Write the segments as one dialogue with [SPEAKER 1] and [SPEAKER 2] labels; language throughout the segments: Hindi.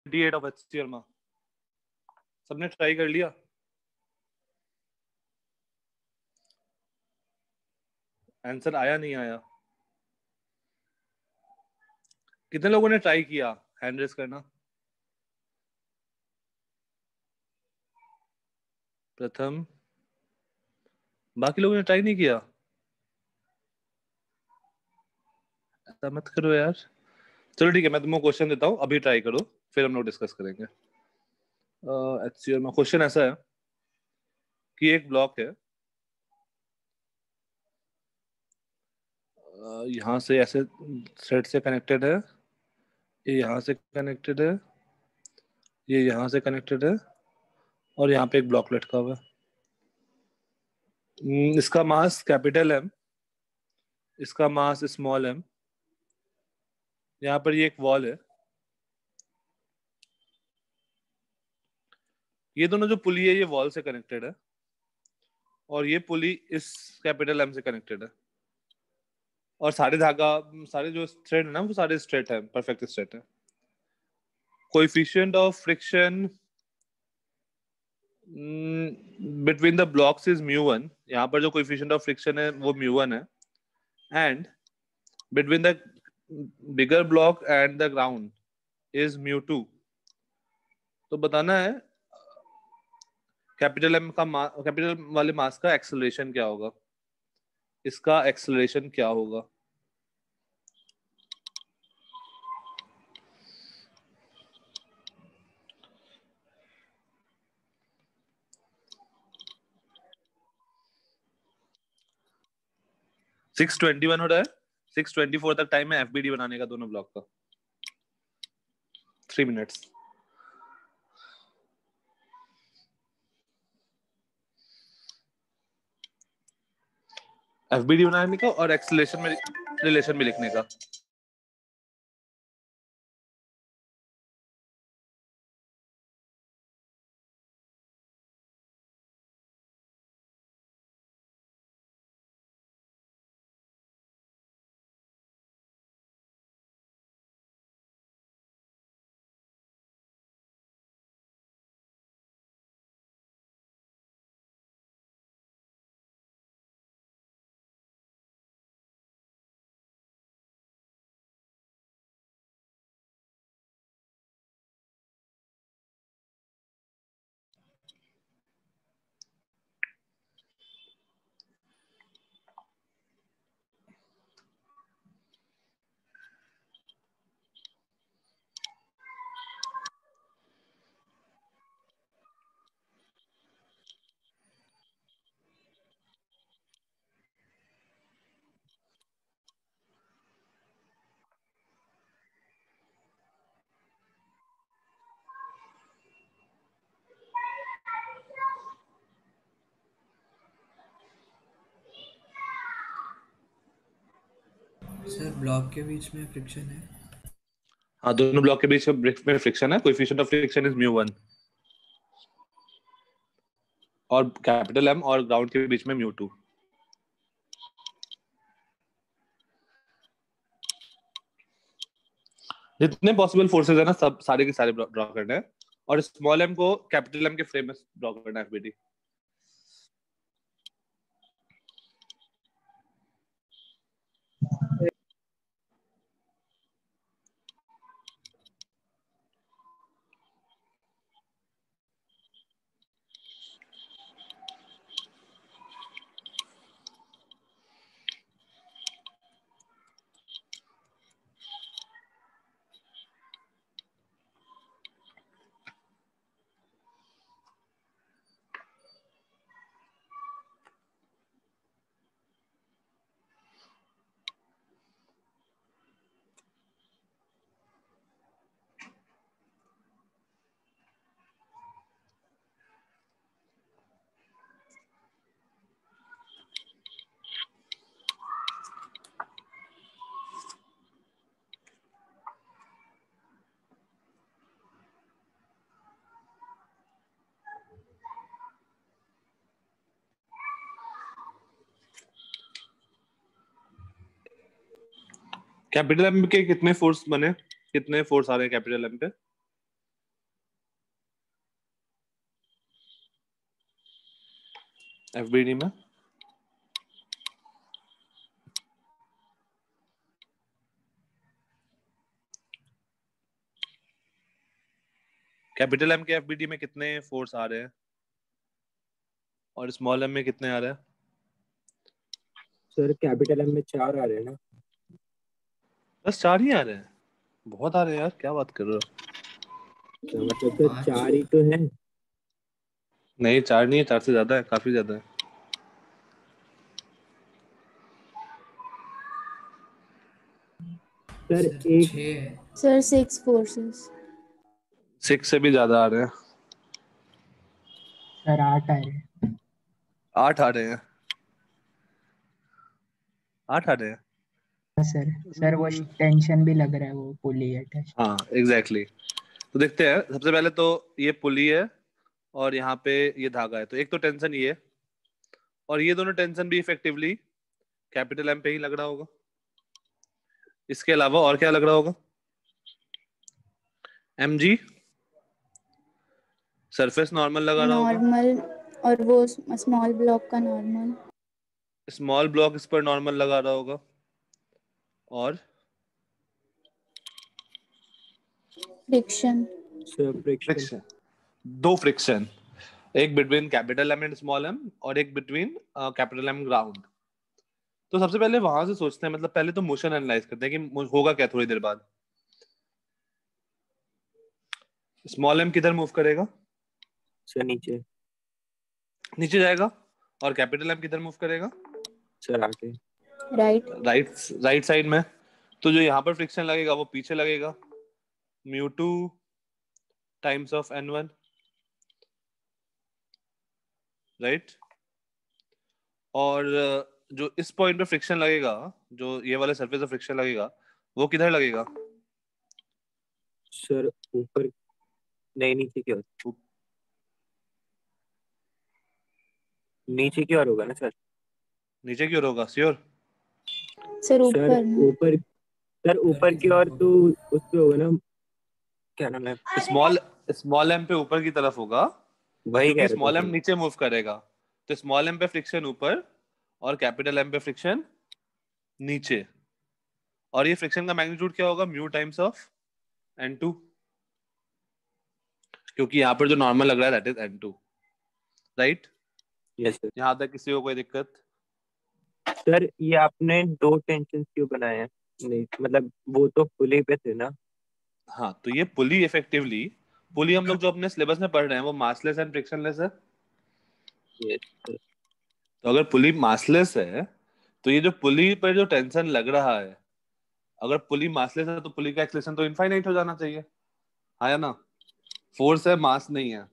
[SPEAKER 1] 28 of HCl में सबने ट्राई कर लिया? आंसर आया नहीं आया? कितने लोगों ने ट्राई किया? हैंड रेस करना। प्रथम, बाकी लोगों ने ट्राई नहीं किया? ऐसा मत करो यार। चलो ठीक है, मैं तुमको क्वेश्चन देता हूँ, अभी ट्राई करो, फिर हम लोग डिस्कस करेंगे। HCl में क्वेश्चन ऐसा है कि एक ब्लॉक है, यहाँ से ऐसे थ्रेड से कनेक्टेड है, ये यहाँ से कनेक्टेड है, ये यहाँ से कनेक्टेड है, और यहाँ पे एक ब्लॉक लटका हुआ है। इसका मास कैपिटल एम, इसका मास स्मॉल एम। यहाँ पर ये एक वॉल है, ये दोनों जो पुली है ये वॉल से कनेक्टेड है, और ये पुली इस कैपिटल एम से कनेक्टेड है, और सारे धागा, सारे जो थ्रेड है ना, वो सारे स्ट्रेट है, परफेक्ट स्ट्रेट है। Coefficient of friction between the blocks is μ1। यहाँ पर जो कोएफिशिएंट ऑफ फ्रिक्शन है वो μ1 है, and between the bigger block and the ground is μ2। तो बताना है कैपिटल एम का कैपिटल वाले मास का एक्सेलरेशन क्या होगा, इसका एक्सेलरेशन क्या होगा। सिक्स 21 हो रहा है, 6:24 तक टाइम है एफबीडी बनाने का दोनों ब्लॉक का, 3 मिनट्स। एफबीडी बनाने का और एक्सेलरेशन में रिलेशन भी लिखने का।
[SPEAKER 2] सर ब्लॉक के बीच में फ्रिक्शन है?
[SPEAKER 1] हाँ, दोनों ब्लॉक के बीच में फ्रिक्शन है, कोएफिशिएंट ऑफ फ्रिक्शन इज μ1, और कैपिटल एम और ग्राउंड के बीच में μ2। जितने पॉसिबल फोर्सेस है ना, सब सारे के सारे ड्रॉ करने हैं, और स्मॉल एम को कैपिटल एम के फ्रेम में ड्रॉ करना है एफबीडी। कैपिटल एम के कितने फोर्स बने, कितने फोर्स आ रहे हैं कैपिटल एम पे? एफबीडी में कैपिटल एम के एफबीडी में कितने फोर्स आ रहे हैं और स्मॉल एम में कितने आ रहे हैं?
[SPEAKER 3] सर कैपिटल एम में 4 आ रहे हैं ना।
[SPEAKER 1] बस 4 ही आ रहे हैं? बहुत आ रहे हैं यार, क्या बात कर रहे हो?
[SPEAKER 3] तो मतलब सर
[SPEAKER 2] 5
[SPEAKER 3] 4 ही तो है।
[SPEAKER 1] नहीं 4 नहीं है, 4 से ज्यादा है, काफी ज्यादा है।
[SPEAKER 3] सर
[SPEAKER 2] सर
[SPEAKER 3] एक
[SPEAKER 2] 6 है।
[SPEAKER 4] Sir 6 forces.
[SPEAKER 1] 6 से भी ज्यादा आ रहे हैं।
[SPEAKER 3] सर 8 आ रहे हैं।
[SPEAKER 1] 8 आ रहे हैं? 8 आ रहे हैं?
[SPEAKER 3] सर सर वो टेंशन भी लग रहा है, वो पुली अटैच।
[SPEAKER 1] हाँ एग्जैक्टली तो देखते हैं। सबसे पहले तो ये पुली है और यहाँ पे ये धागा है, तो एक तो टेंशन ये है, और ये दोनों टेंशन भी इफेक्टिवली कैपिटल एम पे ही लग रहा होगा। इसके अलावा और क्या लग रहा होगा? एम जी सरफेस नॉर्मल लगा रहा होगा,
[SPEAKER 4] नॉर्मल, और वो स्मॉल ब्लॉक का नॉर्मल।
[SPEAKER 1] स्मॉल ब्लॉक इस पर नॉर्मल लगा रहा होगा, और
[SPEAKER 4] friction.
[SPEAKER 3] Sir friction.
[SPEAKER 1] Friction. 2 friction, एक between capital M and small M और एक बिटवीन कैपिटल एम ग्राउंड। तो सबसे पहले वहां से सोचते हैं, मतलब पहले तो मोशन एनालाइज करते हैं कि होगा क्या थोड़ी देर बाद। स्मॉल एम किधर मूव करेगा?
[SPEAKER 3] सर नीचे।
[SPEAKER 1] नीचे जाएगा। और कैपिटल एम किधर मूव करेगा?
[SPEAKER 3] सर आगे।
[SPEAKER 4] राइट।
[SPEAKER 1] राइट, राइट साइड में। तो जो यहाँ पर फ्रिक्शन लगेगा वो पीछे लगेगा, mu two times of n1, right. और जो इस पॉइंट पे फ्रिक्शन लगेगा, जो ये वाले सरफेस पे फ्रिक्शन लगेगा, वो किधर लगेगा?
[SPEAKER 3] सर ऊपर नहीं, नीचे की ओर। नीचे की ओर होगा ना सर।
[SPEAKER 1] नीचे की ओर होगा श्योर?
[SPEAKER 4] सर
[SPEAKER 3] सर
[SPEAKER 4] ऊपर ना।
[SPEAKER 3] ऊपर। सर ऊपर की ओर तो उस पे होगा ना, क्या नाम है।
[SPEAKER 1] स्मॉल स्मॉल एम पे ऊपर की तरफ होगा,
[SPEAKER 3] वही कह
[SPEAKER 1] क्योंकि
[SPEAKER 3] रहे
[SPEAKER 1] स्मॉल एम
[SPEAKER 3] थे।
[SPEAKER 1] नीचे मूव करेगा। तो स्मॉल एम पे फ्रिक्शन ऊपर और कैपिटल एम पे फ्रिक्शन नीचे। और ये फ्रिक्शन का मैग्नीट्यूड क्या होगा? म्यू टाइम्स ऑफ n2, क्योंकि यहाँ पर जो नॉर्मल लग रहा है that is n2, right.
[SPEAKER 3] Yes sir.
[SPEAKER 1] यहाँ तक किसी को कोई दिक्कत?
[SPEAKER 3] सर ये आपने 2 टेंशन क्यों बनाए हैं? नहीं मतलब वो तो पुली पे थे ना।
[SPEAKER 1] हाँ तो ये पुली इफेक्टिवली, पुली हम लोग जो अपने सिलेबस में पढ़ रहे हैं वो मासलेस एंड फ्रिक्शनलेस है।
[SPEAKER 3] Yes sir.
[SPEAKER 1] तो अगर पुली मासलेस है तो ये जो पुली पर जो टेंशन लग रहा है, अगर पुली मासलेस है तो पुली का एक्सलेशन तो इनफाइनाइट हो जाना चाहिए, हाँ या ना? फोर्स है, मास नहीं है।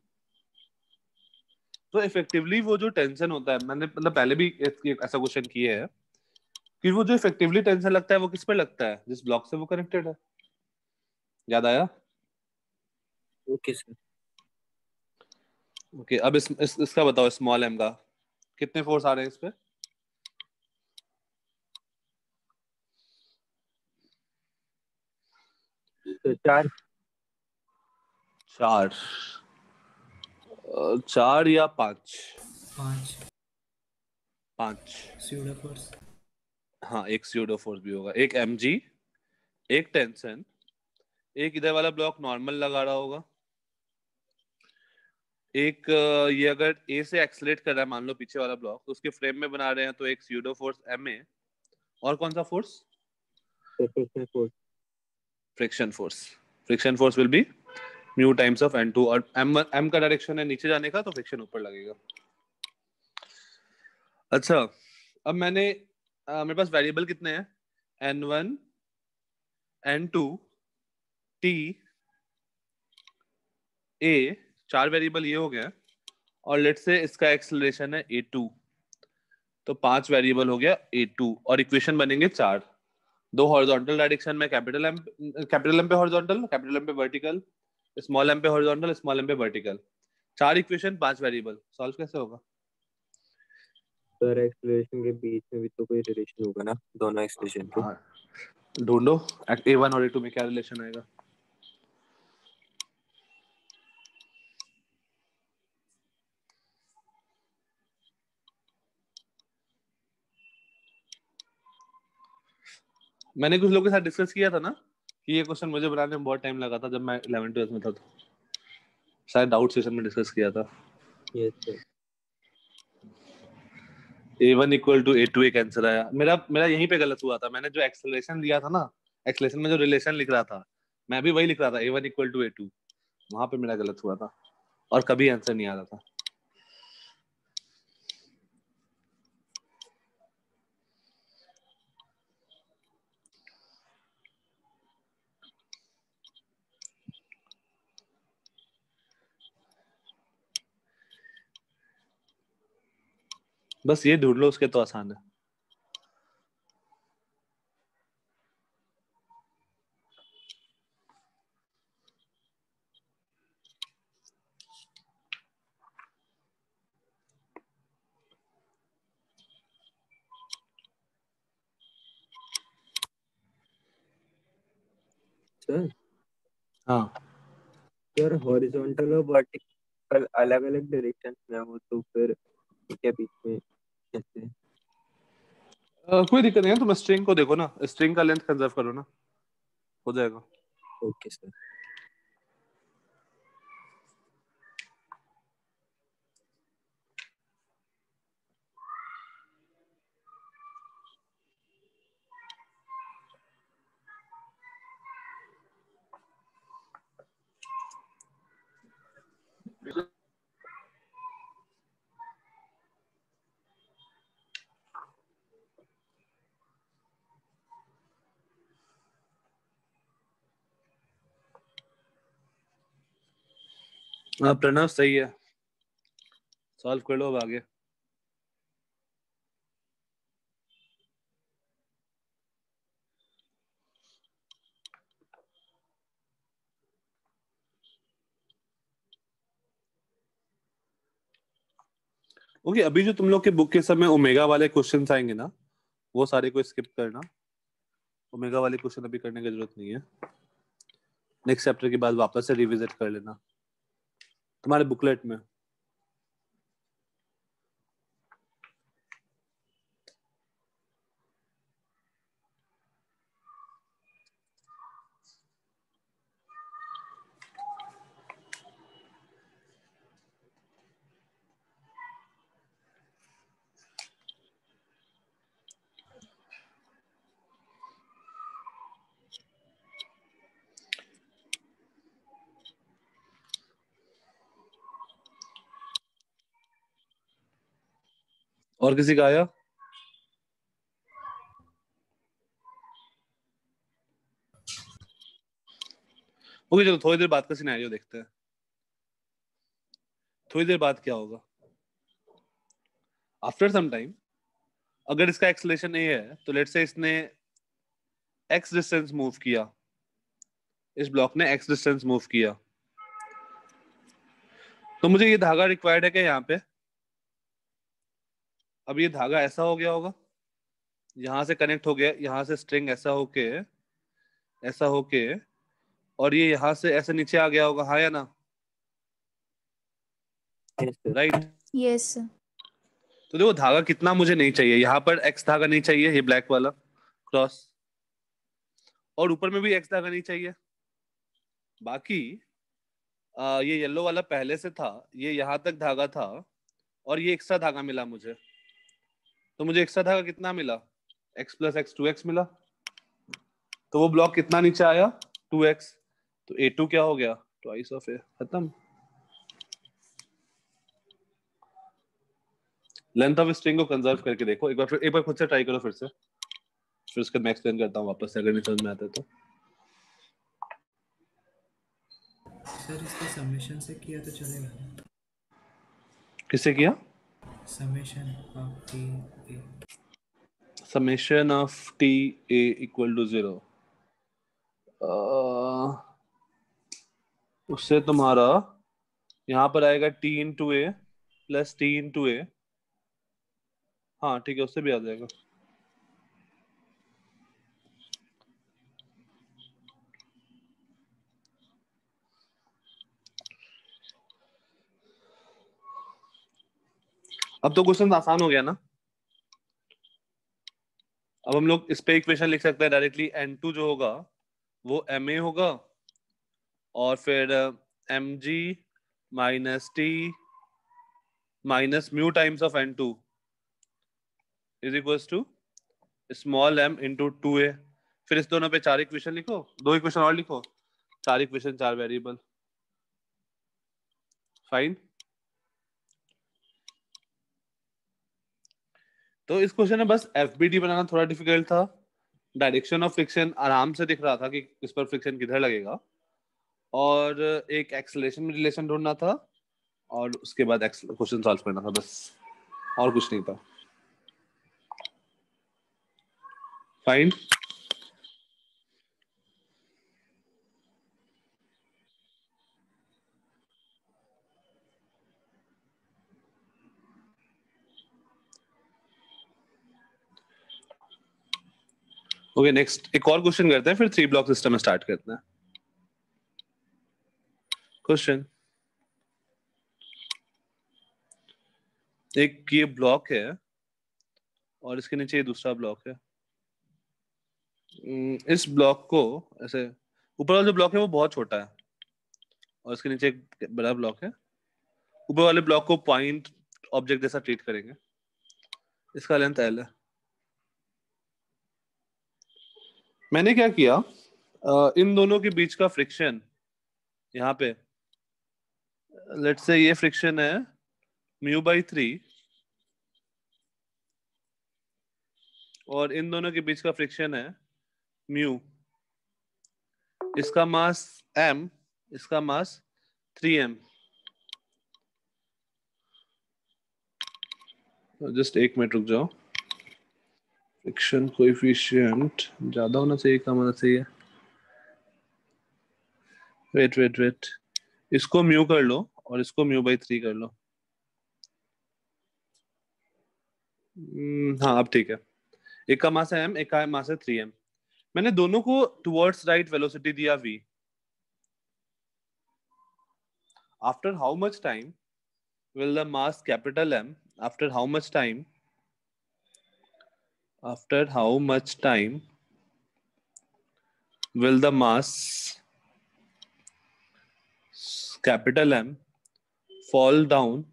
[SPEAKER 1] तो इफेक्टिवली वो जो टेंशन होता है, मैंने मतलब पहले भी ऐसा क्वेश्चन किए है कि वो जो इफेक्टिवली टेंशन लगता है वो किस पर लगता है? जिस ब्लॉक से वो कनेक्टेड है। याद आया?
[SPEAKER 3] Okay sir.
[SPEAKER 1] ओके अब इसका बताओ, स्मॉल एम का कितने फोर्स आ रहे हैं इस पे?
[SPEAKER 3] तो 4।
[SPEAKER 1] 4, 4 या 5?
[SPEAKER 2] 5
[SPEAKER 1] 5।
[SPEAKER 2] Pseudo force.
[SPEAKER 1] हाँ एक स्यूडो फोर्स भी होगा, एक mg, एक टेंशन, एक इधर वाला ब्लॉक नॉर्मल लगा रहा होगा, एक ये अगर ए से एक्सलेट कर रहा है मान लो पीछे वाला ब्लॉक, तो उसके फ्रेम में बना रहे हैं, तो एक स्यूडो फोर्स ma, और कौन सा force?
[SPEAKER 3] Friction force.
[SPEAKER 1] Friction force. Friction force will be mu times of n2, और m का डायरेक्शन है नीचे जाने का, तो फ्रिक्शन ऊपर लगेगा। अच्छा अब मैंने मेरे पास वेरिएबल कितने हैं? n1, n2, t, a, 4 variable ये हो गया, और लेट से इसका एक्सेलरेशन है a2, तो 5 वेरिएबल हो गया a2, और इक्वेशन बनेंगे 4। 2 हॉरिजॉन्टल डायरेक्शन में कैपिटल एम पे हॉरिजॉन्टल, कैपिटल एम पे वर्टिकल, स्मॉल एम पे हॉरिजॉन्टल, स्मॉल एम पे वर्टिकल। 4 इक्वेशन 5 वेरिएबल, सॉल्व कैसे होगा?
[SPEAKER 3] सर एक्सप्लेनेशन के बीच में भी तो कोई रिलेशन होगा ना, दोनों एक्सप्लेनेशन के।
[SPEAKER 1] हाँ ढूंढो, a1 और a2 में क्या रिलेशन आएगा? मैंने कुछ लोगों के साथ डिस्कस किया था ना कि ये क्वेश्चन मुझे बनाने में बहुत टाइम लगा था जब मैं 11th 12th में था, तो शायद डाउट सेशन में डिस्कस किया था।
[SPEAKER 3] Yes sir.
[SPEAKER 1] a1 equal to a2 एक आंसर आया। मेरा मेरा यहीं पे गलत हुआ था। मैंने जो एक्सेलरेशन लिया था ना, एक्सेलरेशन में जो रिलेशन लिख रहा था, मैं भी वही लिख रहा था, a1 इक्वल टू a2। वहां पे मेरा गलत हुआ था और कभी आंसर नहीं आ रहा था। बस ये ढूंढ लो, उसके तो आसान है।
[SPEAKER 3] सर
[SPEAKER 1] हाँ,
[SPEAKER 3] सर हॉरिजॉन्टल और वर्टिकल अलग अलग डायरेक्शन में हो तो फिर क्या बीच में कैसे?
[SPEAKER 1] कोई दिक्कत नहीं है। तुम स्ट्रिंग को देखो ना, स्ट्रिंग का लेंथ कंजर्व करो ना, हो जाएगा।
[SPEAKER 3] Okay sir.
[SPEAKER 1] प्रणव सही है, सॉल्व कर लो अब आगे। ओके, अभी जो तुम लोग के बुक के समय ओमेगा वाले क्वेश्चंस आएंगे ना, वो सारे को स्किप करना। ओमेगा वाले क्वेश्चन अभी करने की जरूरत नहीं है। नेक्स्ट चैप्टर के बाद वापस से रिविजिट कर लेना तुम्हारे बुकलेट में। और किसी का आया? ओके चलो, थोड़ी देर बाद का सिनेरियो देखते हैं। थोड़ी देर बाद क्या होगा? आफ्टर सम टाइम, अगर इसका एक्सेलरेशन ए है तो लेट्स से इसने एक्स डिस्टेंस मूव किया, इस ब्लॉक ने एक्स डिस्टेंस मूव किया, तो मुझे ये धागा रिक्वायर्ड है कि यहाँ पे, अब ये धागा ऐसा हो गया होगा, यहां से कनेक्ट हो गया, यहां से स्ट्रिंग ऐसा होके और ये यहां से ऐसे नीचे आ गया होगा, हाँ या ना?
[SPEAKER 3] Yes sir.
[SPEAKER 1] राइट।
[SPEAKER 4] यस।
[SPEAKER 1] तो देखो धागा कितना मुझे नहीं चाहिए, यहाँ पर एक्स धागा नहीं चाहिए, ये ब्लैक वाला क्रॉस, और ऊपर में भी एक्स धागा नहीं चाहिए। बाकी ये येलो वाला पहले से था, ये यहाँ तक धागा था, और ये एक्स्ट्रा धागा मिला मुझे। तो मुझे एक्स्ट्रा धागा कितना मिला? x प्लस एक्स 2x मिला। तो वो ब्लॉक कितना नीचे आया? 2x। तो a2 क्या हो गया? Twice of a। खत्म। लेंथ ऑफ स्ट्रिंग को कंजर्व करके देखो एक बार खुद से ट्राई करो फिर से, फिर उसके मैं एक्सप्लेन करता हूँ वापस से, अगर नहीं समझ में आता है तो।
[SPEAKER 2] सर इसको समेशन से किया तो चलेगा ना?
[SPEAKER 1] किससे किया?
[SPEAKER 2] Summation of T A.
[SPEAKER 1] Summation of T A equal to 0, उससे तुम्हारा यहाँ पर आएगा T into A plus T into A. हाँ ठीक है, उससे भी आ जाएगा। अब तो क्वेश्चन आसान हो गया ना। अब हम लोग इस पे इक्वेशन लिख सकते हैं डायरेक्टली, N2 जो होगा वो Ma होगा और फिर mg minus t minus mu times of N2 is equals to small m into 2a। फिर इस दोनों पे 4 इक्वेशन लिखो, 2 इक्वेशन और लिखो, 4 इक्वेशन 4 वेरिएबल। फाइन। तो इस क्वेश्चन में बस FBD बनाना थोड़ा डिफिकल्ट था, डायरेक्शन ऑफ फ्रिक्शन आराम से दिख रहा था कि इस पर फ्रिक्शन किधर लगेगा, और एक एक्सेलरेशन में रिलेशन ढूंढना था, और उसके बाद क्वेश्चन सॉल्व करना था, बस और कुछ नहीं था। फाइन। ओके नेक्स्ट एक और क्वेश्चन करते हैं, फिर 3 ब्लॉक सिस्टम में स्टार्ट करते हैं। क्वेश्चन, एक ये ब्लॉक है और इसके नीचे ये दूसरा ब्लॉक है। इस ब्लॉक को ऐसे, ऊपर वाला जो ब्लॉक है वो बहुत छोटा है और इसके नीचे एक बड़ा ब्लॉक है। ऊपर वाले ब्लॉक को पॉइंट ऑब्जेक्ट जैसा ट्रीट करेंगे, इसका लेंथ L है। मैंने क्या किया, इन दोनों के बीच का फ्रिक्शन यहाँ पे, लेट्स से ये फ्रिक्शन है μ/3 और इन दोनों के बीच का फ्रिक्शन है म्यू। इसका मास m, इसका मास 3m। जस्ट एक मिनट रुक जाओ, फ्रिक्शन कोएफिशिएंट ज्यादा होना चाहिए कम होना चाहिए? वेट, इसको म्यू कर लो और इसको μ/3 कर लो। हाँ अब ठीक है। एक का मास है m, एक का मास है 3m। मैंने दोनों को टुवर्ड्स राइट वेलोसिटी दिया v। After how much time will the mass capital M, after how much time will the mass capital M falls down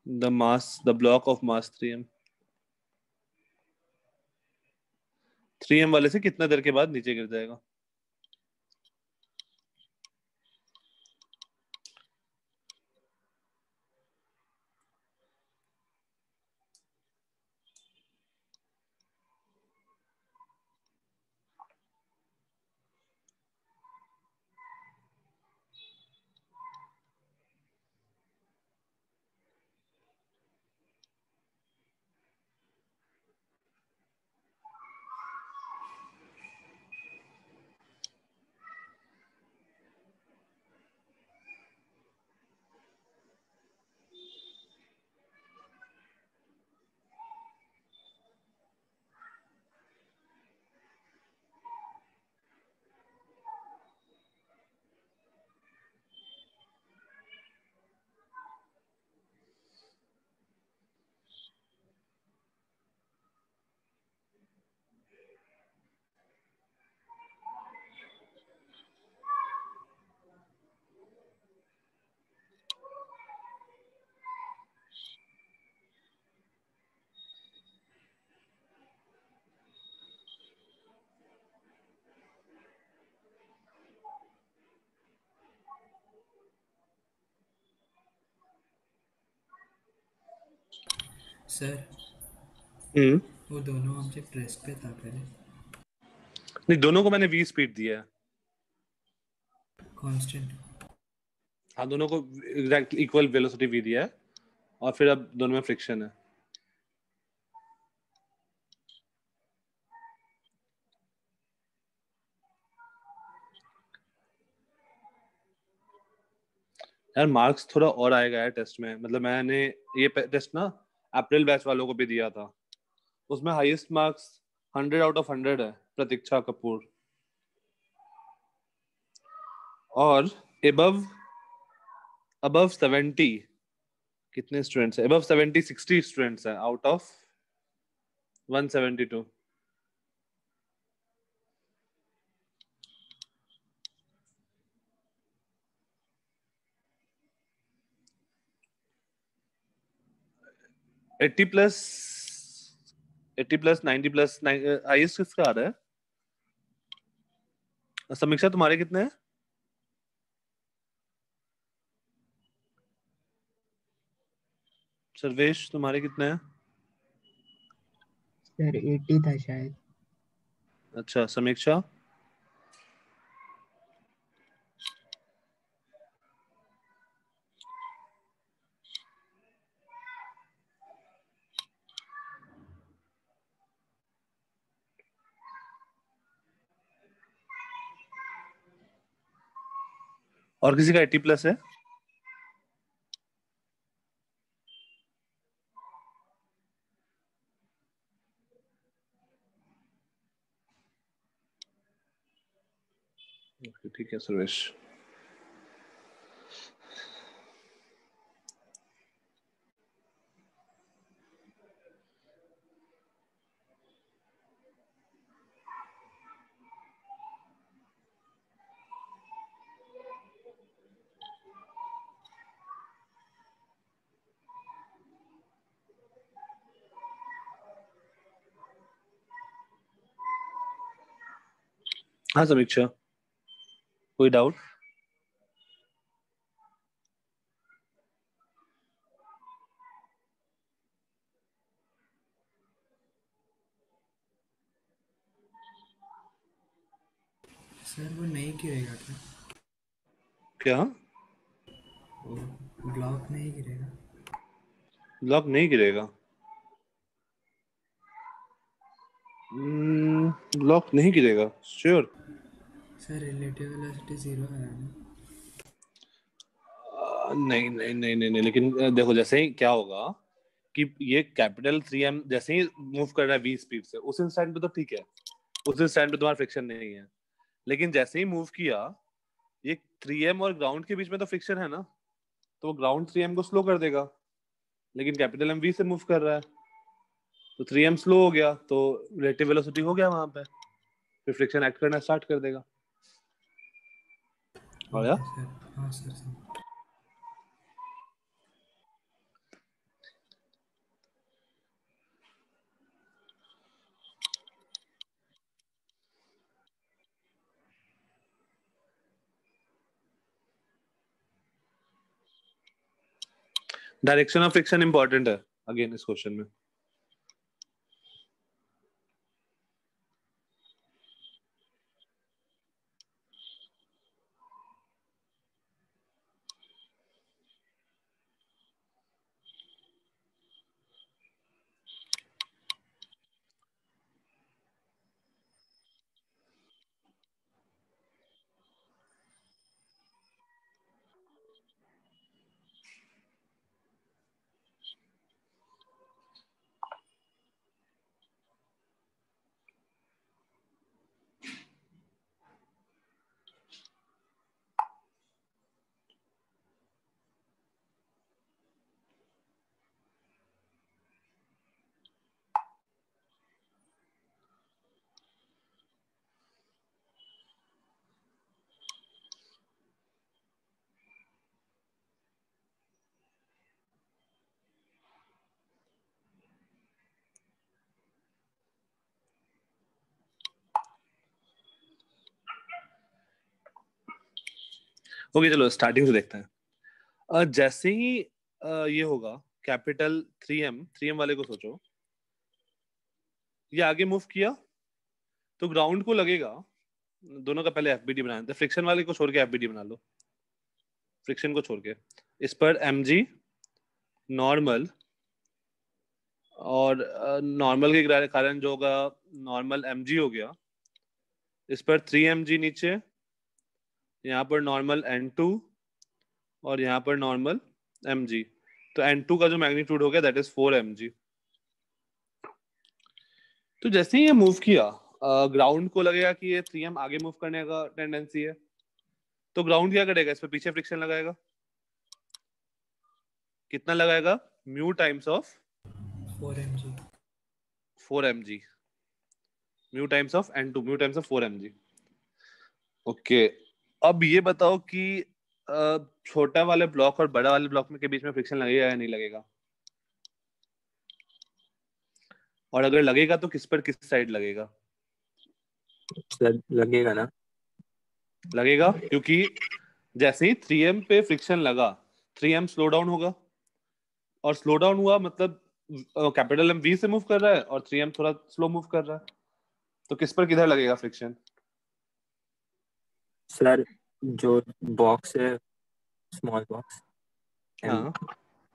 [SPEAKER 1] the block of mass 3m? 3m वाले से कितना देर के बाद नीचे गिर जाएगा?
[SPEAKER 2] सर वो दोनों ऑब्जेक्ट रेस्ट पे था पहले।
[SPEAKER 1] नहीं, दोनों को मैंने v स्पीड दिया है।
[SPEAKER 2] कांस्टेंट।
[SPEAKER 1] हाँ, दोनों को एग्जैक्ट इक्वल वेलोसिटी v दिया है और फिर अब दोनों में फ्रिक्शन है। यार मार्क्स थोड़ा और आएगा यार टेस्ट में, मतलब मैंने ये टेस्ट ना अप्रैल बैच वालों को भी दिया था, उसमें हाईएस्ट मार्क्स 100 आउट ऑफ 100 है प्रतीक्षा कपूर, और above 70 कितने स्टूडेंट्स है? अबव 70 60 स्टूडेंट्स है out of 172. Eighty plus 90 plus highest किसका आ रहा है? समीक्षा तुम्हारे कितने हैं? सर्वेश तुम्हारे कितने हैं?
[SPEAKER 3] सर 80 था शायद।
[SPEAKER 1] अच्छा, समीक्षा? और किसी का 80 प्लस है? ठीक है सर्वेश। हाँ समीक्षा, कोई डाउट?
[SPEAKER 2] सर वो नहीं गिरेगा क्या?
[SPEAKER 1] क्या
[SPEAKER 2] वो ब्लॉक नहीं गिरेगा?
[SPEAKER 1] ब्लॉक नहीं गिरेगा? ब्लॉक नहीं गिरेगा, श्योर?
[SPEAKER 2] सर रिलेटिव वेलोसिटी 0 है ना?
[SPEAKER 1] नहीं नहीं नहीं नहीं नहीं, लेकिन देखो जैसे ही क्या होगा कि ये कैपिटल 3m जैसे ही मूव कर रहा है v स्पीड से, उस इंस्टेंट पे तो ठीक है, उस इंस्टेंट पे तुम्हारा फ्रिक्शन नहीं है। लेकिन जैसे ही मूव किया, ये 3m और ग्राउंड के बीच में तो फ्रिक्शन है ना, तो वो ग्राउंड 3m को स्लो कर देगा। लेकिन कैपिटल m v से मूव कर रहा है, तो 3m स्लो हो गया, तो रिलेटिव वेलोसिटी हो गया वहां पे, फिर फ्रिक्शन एक्ट करना स्टार्ट कर देगा। और
[SPEAKER 2] ओके सर, हाँ sir sir.
[SPEAKER 1] Direction of friction important है अगेन इस क्वेश्चन में। ओके चलो स्टार्टिंग से देखते हैं। जैसे ही ये होगा कैपिटल 3m वाले को सोचो, ये आगे मूव किया तो ग्राउंड को लगेगा, दोनों का पहले एफबीडी बनाते हैं, फ्रिक्शन वाले को छोड़ के एफबीडी बना लो, फ्रिक्शन को छोड़ के। इस पर mg नॉर्मल, और नॉर्मल के कारण जो होगा नॉर्मल mg हो गया, इस पर 3mg नीचे, यहाँ पर नॉर्मल n2 और यहाँ पर नॉर्मल mg, तो n2 का जो मैग्नीट्यूड हो गया दैट इज 4mg। तो जैसे ही ये मूव किया, ग्राउंड को लगेगा कि ये 3m आगे मूव करने का टेंडेंसी है, तो ग्राउंड क्या करेगा, इस पे पीछे फ्रिक्शन लगाएगा। कितना लगाएगा? Mu times of
[SPEAKER 2] 4 mg.
[SPEAKER 1] 4 mg, mu times of n2, mu times of 4 mg। Okay, अब ये बताओ कि छोटा वाले ब्लॉक और बड़ा वाले ब्लॉक में के बीच में फ्रिक्शन लगेगा या नहीं लगेगा? और अगर लगेगा तो किस पर, किस साइड लगेगा?
[SPEAKER 3] लगेगा ना।
[SPEAKER 1] लगेगा, क्योंकि जैसे ही 3m पे फ्रिक्शन लगा 3m स्लो डाउन होगा, और स्लो डाउन हुआ मतलब कैपिटल M V से मूव कर रहा है और 3m थोड़ा स्लो मूव कर रहा है, तो किस पर किधर लगेगा फ्रिक्शन?
[SPEAKER 3] सर जो बॉक्स है, स्मॉल बॉक्स एम
[SPEAKER 1] हाँ,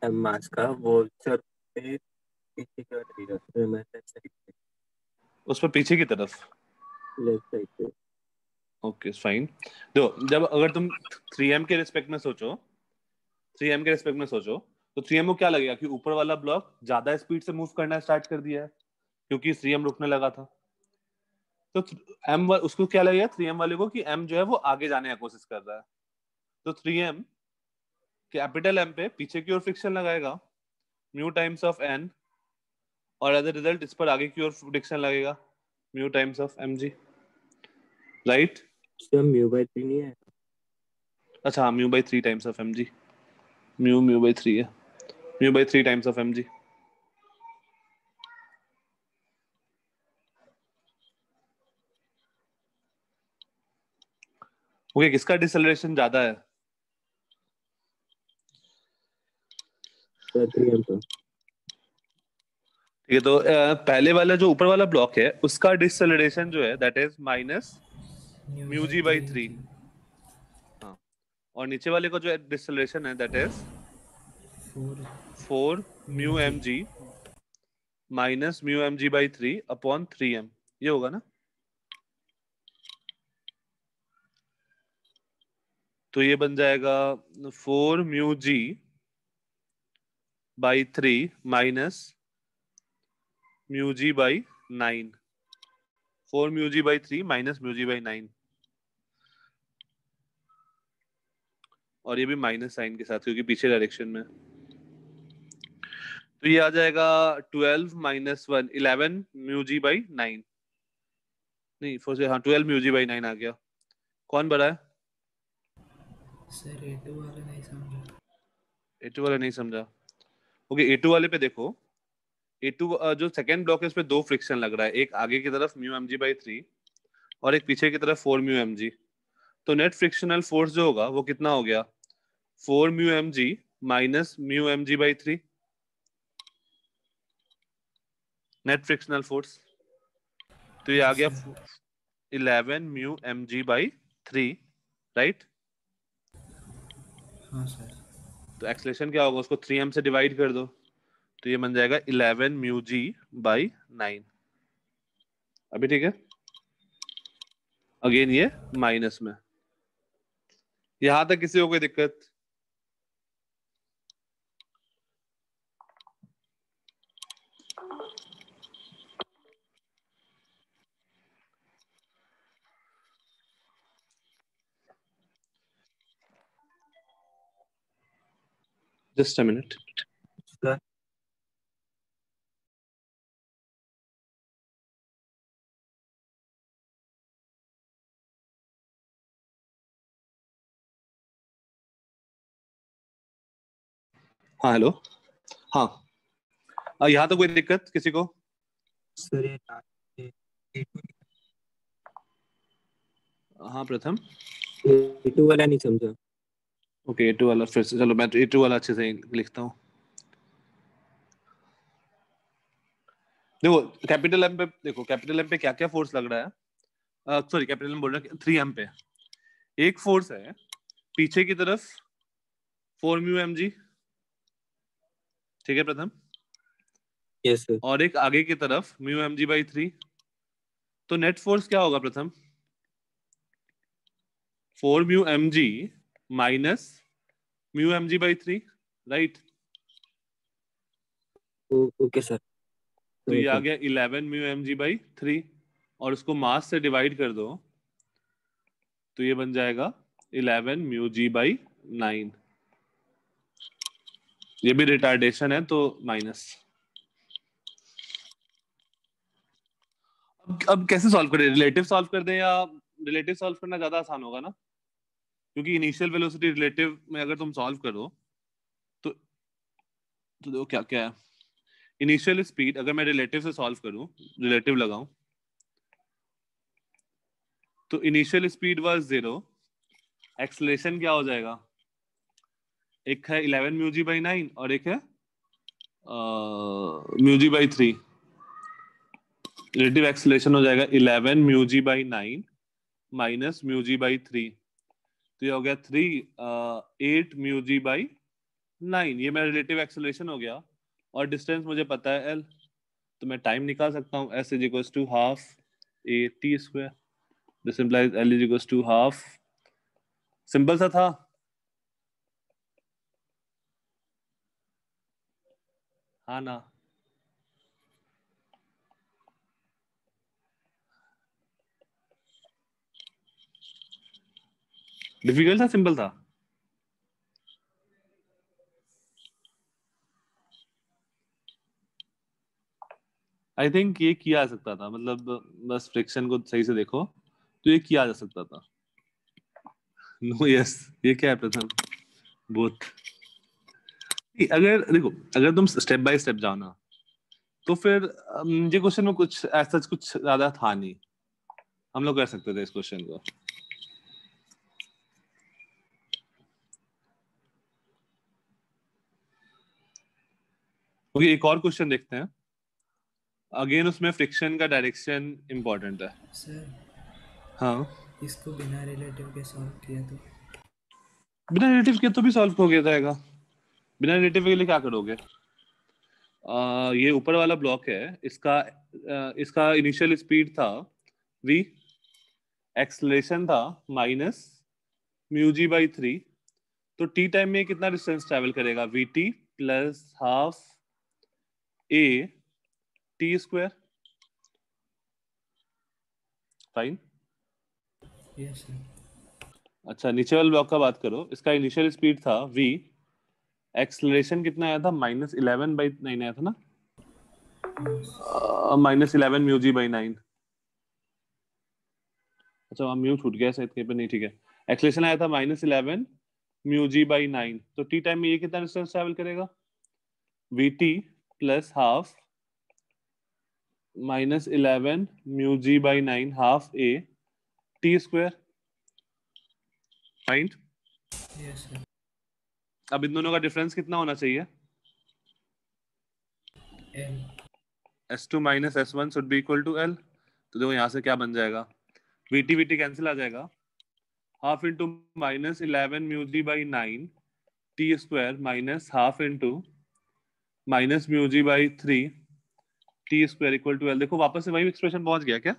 [SPEAKER 3] एम मास का, वो सर पे पीछे की ओर लगेगा, तो मैं लेफ्ट साइड पे,
[SPEAKER 1] उस पर पीछे की तरफ।
[SPEAKER 3] लेफ्ट साइड पे।
[SPEAKER 1] Okay fine. देखो, जब अगर तुम 3m के रिस्पेक्ट में सोचो, 3m के रिस्पेक्ट में सोचो, तो 3m को क्या लगेगा कि ऊपर वाला ब्लॉक ज्यादा स्पीड से मूव करना स्टार्ट कर दिया है, क्योंकि 3m रुकने लगा था। तो उसको क्या लगेगा 3m वाले को कि m जो है वो आगे जाने की कोशिश कर रहा है, तो 3m कैपिटल M पे पीछे की ओर फ्रिक्शन लगाएगा म्यू टाइम्स ऑफ n, और एज अ रिजल्ट इस पर आगे की ओर फ्रिक्शन लगेगा mu times of mg, right?
[SPEAKER 3] Sir म्यू/3 नहीं है।
[SPEAKER 1] अच्छा हाँ, mu by 3 times of mg, mu by 3 है, mu by 3 times of mg। Okay, किसका डिसेलरेशन ज्यादा है?
[SPEAKER 3] सर 3m का।
[SPEAKER 1] ठीक है, तो पहले वाला जो ऊपर वाला ब्लॉक है उसका डिसेलरेशन जो है that is minus
[SPEAKER 2] Mu
[SPEAKER 1] mu
[SPEAKER 2] by
[SPEAKER 1] G by 3।
[SPEAKER 2] 3
[SPEAKER 1] हाँ, और नीचे वाले का जो डिसेलरेशन है that is
[SPEAKER 2] 4
[SPEAKER 1] 4
[SPEAKER 2] mu
[SPEAKER 1] mu
[SPEAKER 2] g.
[SPEAKER 1] M g minus mu m g by 3 upon 3m, ये होगा ना? तो ये बन जाएगा 4 mu g by 3 minus mu g by 9, 4 mu g by 3 minus mu g by 9, और ये भी माइनस साइन के साथ क्योंकि पीछे डायरेक्शन में। तो ये आ जाएगा 12 माइनस 1, 11 म्यू जी बाई 9, नहीं फोर से, हाँ 12 म्यू जी बाई 9 आ गया। कौन बड़ा है?
[SPEAKER 2] सर A2 वाला नहीं समझा.
[SPEAKER 1] A2 वाला नहीं समझा? ओके, A2 वाले पे देखो, A2 जो सेकंड ब्लॉक है उस पे दो फ्रिक्शन लग रहा है, एक आगे की तरफ म्यू एम जी बाई 3 और एक पीछे की तरफ 4 म्यू एम जी। तो नेट फ्रिक्शनल फोर्स जो होगा वो कितना हो गया? 4 mu m g minus mu m g by 3, net frictional force. तो ये आ
[SPEAKER 2] Yes
[SPEAKER 1] गया
[SPEAKER 2] sir.
[SPEAKER 1] 11 mu m g by 3, right?
[SPEAKER 2] हाँ सर.
[SPEAKER 1] तो एक्सलेशन क्या होगा, उसको 3m से डिवाइड कर दो, तो ये बन जाएगा 11 म्यू जी बाई 9। अभी ठीक है? अगेन ये माइनस में। यहां तक किसी को कोई दिक्कत? Just a minute.
[SPEAKER 3] सर
[SPEAKER 1] हाँ हेलो। हाँ, यहाँ तो कोई दिक्कत किसी को?
[SPEAKER 3] सर ये लास्ट A2,
[SPEAKER 1] हाँ प्रथम।
[SPEAKER 3] A2 वाला नहीं समझा।
[SPEAKER 1] ओके, A2 वाला फिर से, चलो मैं तो A2 वाला अच्छे से लिखता हूँ। देखो कैपिटल एम पे, देखो कैपिटल एम पे क्या क्या फोर्स लग रहा है, सॉरी कैपिटल एम बोल रहा है 3m पे। एक फोर्स है पीछे की तरफ 4 म्यू एम जी, ठीक है प्रथम,
[SPEAKER 3] यस सर।
[SPEAKER 1] और एक आगे की तरफ म्यू एम जी बाई 3। तो नेट फोर्स क्या होगा Pratham? 4 mu m g minus mu m g by 3, right?
[SPEAKER 3] Okay sir,
[SPEAKER 1] तो ये
[SPEAKER 3] समझ
[SPEAKER 1] आ
[SPEAKER 3] गया।
[SPEAKER 1] गया 11 म्यू एम जी बाई 3, और उसको मास से डिवाइड कर दो, तो ये बन जाएगा 11 म्यू जी बाई 9। ये भी रिटार्डेशन है तो माइनस। अब कैसे सॉल्व करें? रिलेटिव सॉल्व कर दें या रिलेटिव सॉल्व करना ज्यादा आसान होगा ना, क्योंकि इनिशियल वेलोसिटी रिलेटिव में अगर तुम सॉल्व करो तो देखो क्या क्या है। इनिशियल स्पीड अगर मैं रिलेटिव से सॉल्व करूं, रिलेटिव लगाऊं, तो इनिशियल स्पीड वाज 0, एक्सेलरेशन क्या हो जाएगा? एक है 11 म्यू जी बाई 9 और एक है mu g by 3। Relative acceleration हो जाएगा 11 mu g by 9 minus mu g by 3, तो ये हो गया 8 म्यू जी बाई 9। ये मेरा रिलेटिव एक्सेलरेशन हो गया, और डिस्टेंस मुझे पता है l, तो मैं टाइम निकाल सकता हूँ s is equals to half a t square. This implies l is equals to half. Simple सा था। हाँ ना? डिफिकल्ट था सिंपल था? आई थिंक ये किया जा सकता था, मतलब बस फ्रिक्शन को सही से देखो तो ये किया जा सकता था। नो यस, ये क्या है प्रथम? बोथ। अगर देखो, अगर तुम स्टेप बाय स्टेप जाओ ना, तो फिर ये क्वेश्चन में कुछ ऐसा कुछ ज्यादा था नहीं, हम लोग कर सकते थे इस क्वेश्चन को। ओके, एक और क्वेश्चन देखते हैं। अगेन उसमें फ्रिक्शन का डायरेक्शन इंपॉर्टेंट है।
[SPEAKER 2] सर
[SPEAKER 1] हाँ,
[SPEAKER 2] इसको बिना रिलेटिव के सॉल्व किया तो
[SPEAKER 1] बिना रिलेटिव के तो भी सॉल्व हो गया जाएगा। बिना रिलेटिव के लिए क्या करोगे? ये ऊपर वाला ब्लॉक है, इसका इनिशियल स्पीड था v, एक्सलेशन था माइनस म्यू जी बाई 3, तो टी टाइम में कितना डिस्टेंस ट्रेवल करेगा? V t plus half a t square. Fine.
[SPEAKER 2] Yes sir.
[SPEAKER 1] अच्छा, नीचे वाले ब्लॉक का बात करो। इसका इनिशियल स्पीड था v, एक्सलेशन कितना आया था? -11/9 आया था ना? -11 म्यू जी बाई 9। अच्छा, वहाँ म्यू छूट गया शायद कहीं पे, नहीं ठीक है। एक्सलेशन आया था -11 म्यू जी बाई 9, तो टी टाइम में ये कितना डिस्टेंस ट्रेवल करेगा? V t plus half -11 mu g by 9 half a t square. Fine.
[SPEAKER 2] Yes sir.
[SPEAKER 1] अब इन दोनों का डिफरेंस कितना होना चाहिए?
[SPEAKER 2] L.
[SPEAKER 1] S2 minus S1 should be equal to L। तो देखो यहाँ से क्या बन जाएगा? वीटी कैंसिल आ जाएगा, half into -11 mu g by 9 t square minus half into minus mu g by 3 t square equal to L। देखो वापस से वही एक्सप्रेशन पहुंच गया क्या?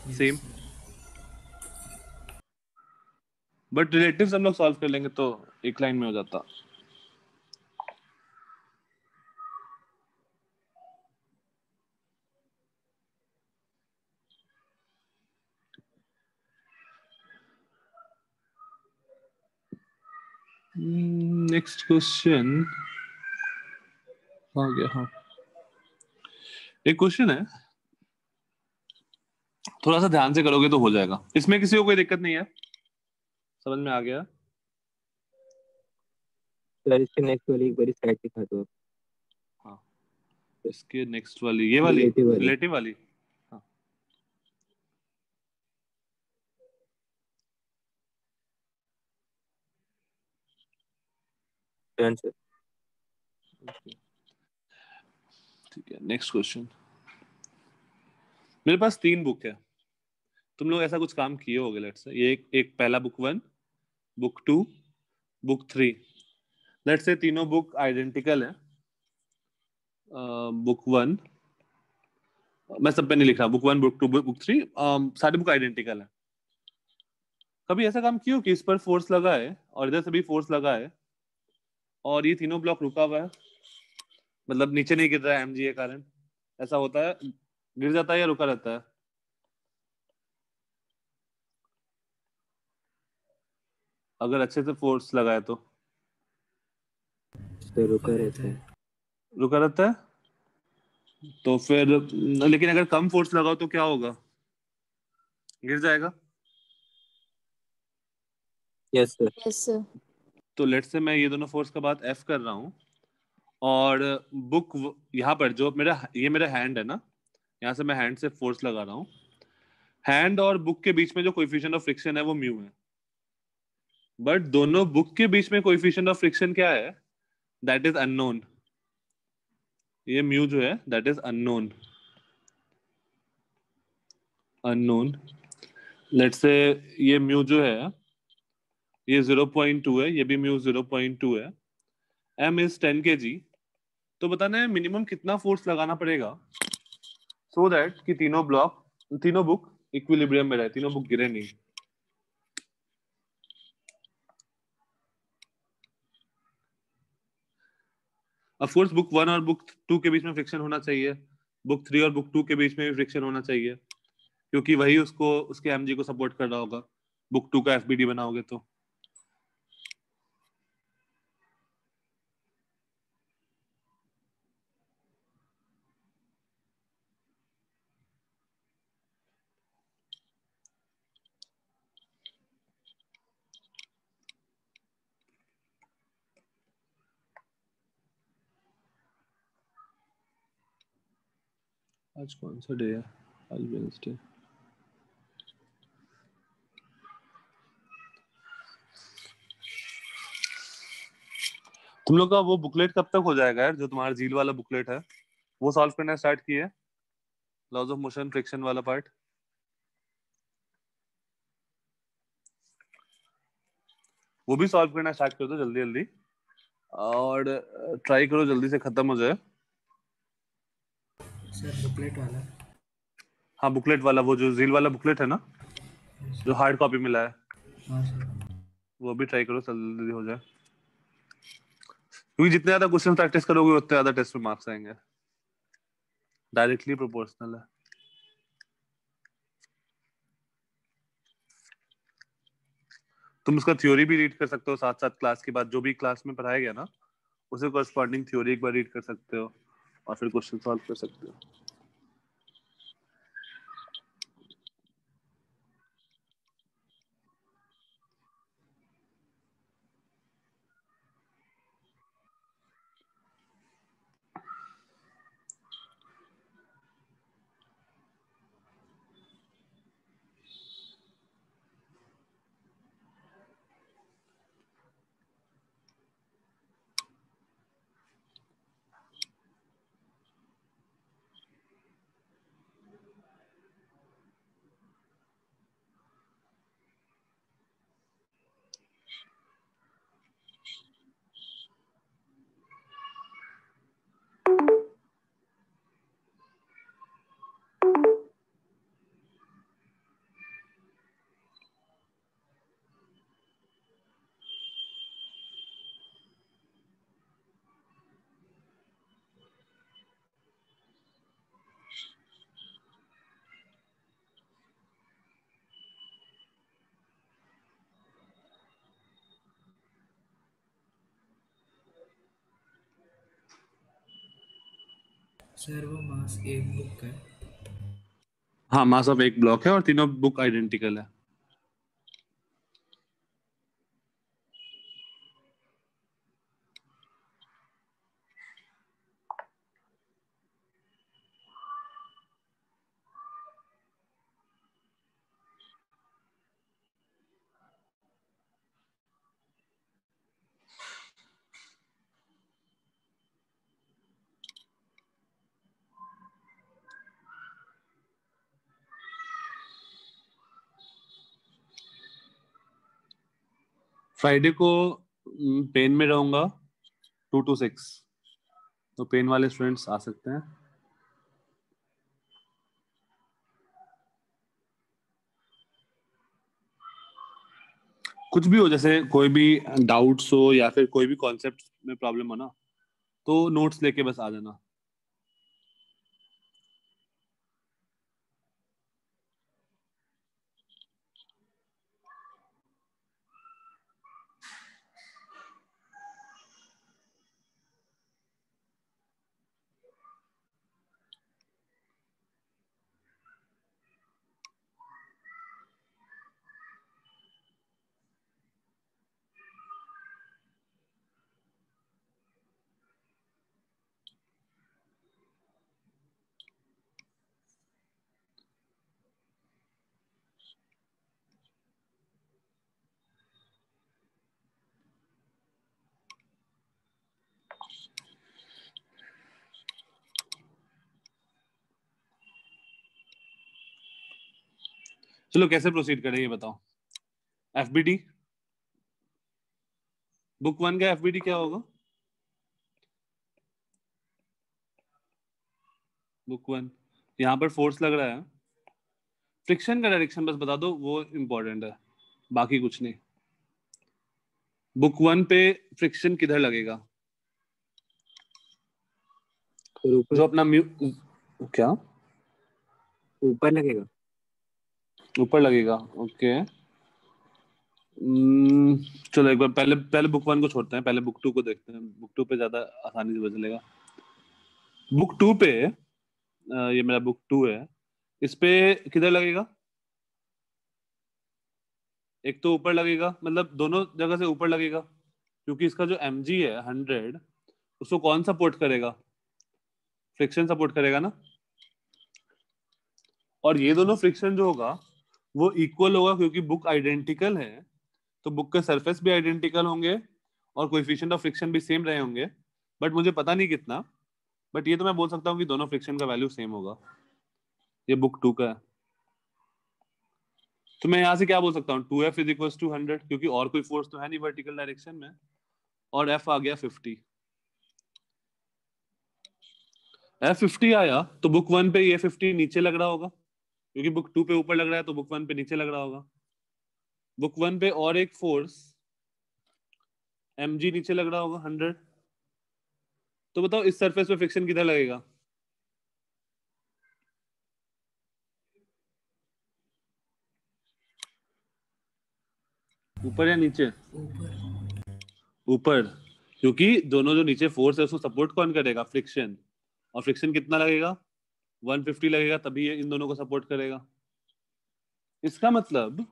[SPEAKER 2] Yes
[SPEAKER 1] same.
[SPEAKER 2] Sir.
[SPEAKER 1] But relatives हम लोग सॉल्व कर लेंगे तो एक लाइन में हो जाता। नेक्स्ट क्वेश्चन आ गया। हाँ, एक क्वेश्चन है, थोड़ा सा ध्यान से करोगे तो हो जाएगा। इसमें किसी को कोई दिक्कत नहीं है? समझ में आ गया?
[SPEAKER 3] सर इसके नेक्स्ट वाली एक बारी साइड दिखा दो।
[SPEAKER 1] हाँ, इसके नेक्स्ट वाली, ये वाली
[SPEAKER 3] रिलेटिव वाली।
[SPEAKER 1] रिलेटिव वाली। हाँ,
[SPEAKER 3] डन सर।
[SPEAKER 1] ठीक है। Next question. मेरे पास 3 बुक है, तुम लोग ऐसा कुछ काम किए होगे। लेट्स से ये एक पहला book 1, book 2, book 3। Let's say तीनों बुक आइडेंटिकल है। बुक 1, मैं सब पे नहीं लिख रहा, बुक 1 बुक 2 बुक 3 सारे बुक आइडेंटिकल है। कभी ऐसा काम किया हो कि इस पर फोर्स लगा है और इधर से भी फोर्स लगा है और ये तीनों ब्लॉक रुका हुआ है, मतलब नीचे नहीं गिर रहा है एमजी के कारण? ऐसा होता है? गिर जाता है या रुका रहता है? अगर अच्छे से फोर्स लगा है तो
[SPEAKER 3] से रुका रहता है।
[SPEAKER 1] रुका रहता है, तो फिर लेकिन अगर कम फोर्स लगाओ तो क्या होगा? गिर जाएगा।
[SPEAKER 3] Yes sir.
[SPEAKER 4] Yes sir.
[SPEAKER 1] तो लेट से मैं ये दोनों फोर्स का बात एफ कर रहा हूँ, और बुक यहाँ पर जो मेरा हैंड है ना, यहाँ से मैं हैंड से फोर्स लगा रहा हूँ। हैंड और बुक के बीच में जो कोएफिशिएंट ऑफ फ्रिक्शन है वो म्यू है, बट दोनों बुक के बीच में कोएफिशिएंट ऑफ फ्रिक्शन क्या है? That is unknown. ये म्यू जो है that is unknown. Unknown let से ये म्यू जो है ये 0.2 है, ये भी म्यू 0.2 है। M is 10 kg। तो बताना है मिनिमम कितना फोर्स लगाना पड़ेगा सो दैट कि तीनों बुक इक्विलिब्रियम में रहे, तीनों बुक गिरे नहीं। ऑफ कोर्स बुक 1 और बुक 2 के बीच में फ्रिक्शन होना चाहिए, बुक 3 और बुक 2 के बीच में भी फ्रिक्शन होना चाहिए, क्योंकि वही उसके एमजी को सपोर्ट कर रहा होगा। बुक 2 का एफबीडी बनाओगे तो। आज कौन सा डे है? आज वेडनेसडे। तुम लोग का वो बुकलेट कब तक हो जाएगा यार, जो तुम्हारा झील वाला बुकलेट है वो सॉल्व करना स्टार्ट किए? लॉज ऑफ मोशन फ्रिक्शन वाला पार्ट वो भी सॉल्व करना स्टार्ट कर दो जल्दी जल्दी, और ट्राई करो जल्दी से खत्म हो जाए।
[SPEAKER 2] सर बुकलेट वाला।
[SPEAKER 1] हाँ बुकलेट वाला, वो जो झील वाला बुकलेट है ना, जो हार्ड कॉपी मिला है,
[SPEAKER 2] हाँ सर।
[SPEAKER 1] वो भी ट्राई करो जल्दी जल्दी हो जाए, क्योंकि जितने ज्यादा क्वेश्चन प्रैक्टिस करोगे उतने ज्यादा टेस्ट में मार्क्स आएंगे। डायरेक्टली प्रोपोर्शनल है। तुम उसका थ्योरी भी रीड कर सकते हो साथ साथ, क्लास के बाद जो भी क्लास में पढ़ाया गया ना उसे कॉरस्पॉन्डिंग थ्योरी एक बार रीड कर सकते हो और फिर क्वेश्चन सॉल्व कर सकते हो।
[SPEAKER 2] सर वो मास एक बुक है।
[SPEAKER 1] हाँ मास ऑफ एक ब्लॉक है और तीनों बुक आइडेंटिकल है। फ्राइडे को पेन में रहूंगा 2 to 6, तो पेन वाले स्टूडेंट्स आ सकते हैं। कुछ भी हो, जैसे कोई भी डाउट्स हो या फिर कोई भी कॉन्सेप्ट में प्रॉब्लम हो ना, तो नोट्स लेके बस आ जाना। चलो कैसे प्रोसीड करें ये बताओ। एफबीडी, बुक 1 का एफबीडी क्या होगा? बुक 1 यहाँ पर फोर्स लग रहा है, फ्रिक्शन का डायरेक्शन बस बता दो, वो इंपॉर्टेंट है, बाकी कुछ नहीं। बुक 1 पे फ्रिक्शन किधर लगेगा? जो अपना क्या
[SPEAKER 3] ऊपर लगेगा?
[SPEAKER 1] ऊपर लगेगा, ओके। चलो एक बार पहले पहले बुक 1 को छोड़ते हैं, पहले बुक 2 को देखते हैं। बुक 2 पे ज्यादा आसानी से पता चलेगा। बुक 2 पे ये मेरा बुक 2 है, इस पे किधर लगेगा? एक तो ऊपर लगेगा, मतलब दोनों जगह से ऊपर लगेगा, क्योंकि इसका जो mg है 100, उसको कौन सपोर्ट करेगा? फ्रिक्शन सपोर्ट करेगा ना। और ये दोनों फ्रिक्शन जो होगा वो इक्वल होगा, क्योंकि बुक आइडेंटिकल है, तो बुक के सरफेस भी आइडेंटिकल होंगे और कोएफिशिएंट ऑफ फ्रिक्शन भी सेम रहे होंगे, बट मुझे पता नहीं कितना, बट ये तो मैं बोल सकता हूँ कि दोनों फ्रिक्शन का वैल्यू सेम होगा। ये बुक 2 का है, तो मैं यहाँ से क्या बोल सकता हूँ? 2f इज इक्वल टू 100, क्योंकि और कोई फोर्स तो है नहीं वर्टिकल डायरेक्शन में, और f आ गया 50। f 50 आया तो बुक 1 पे ये 50 नीचे लग रहा होगा, क्योंकि बुक 2 पे ऊपर लग रहा है तो बुक 1 पे नीचे लग रहा होगा। बुक 1 पे और एक फोर्स mg नीचे लग रहा होगा 100। तो बताओ इस सरफेस पे फ्रिक्शन किधर लगेगा? ऊपर या नीचे?
[SPEAKER 2] ऊपर।
[SPEAKER 1] ऊपर, क्योंकि दोनों जो नीचे फोर्स है उसको सपोर्ट कौन करेगा? फ्रिक्शन। और फ्रिक्शन कितना लगेगा? 150 लगेगा, तभी ये इन दोनों को सपोर्ट करेगा। इसका मतलब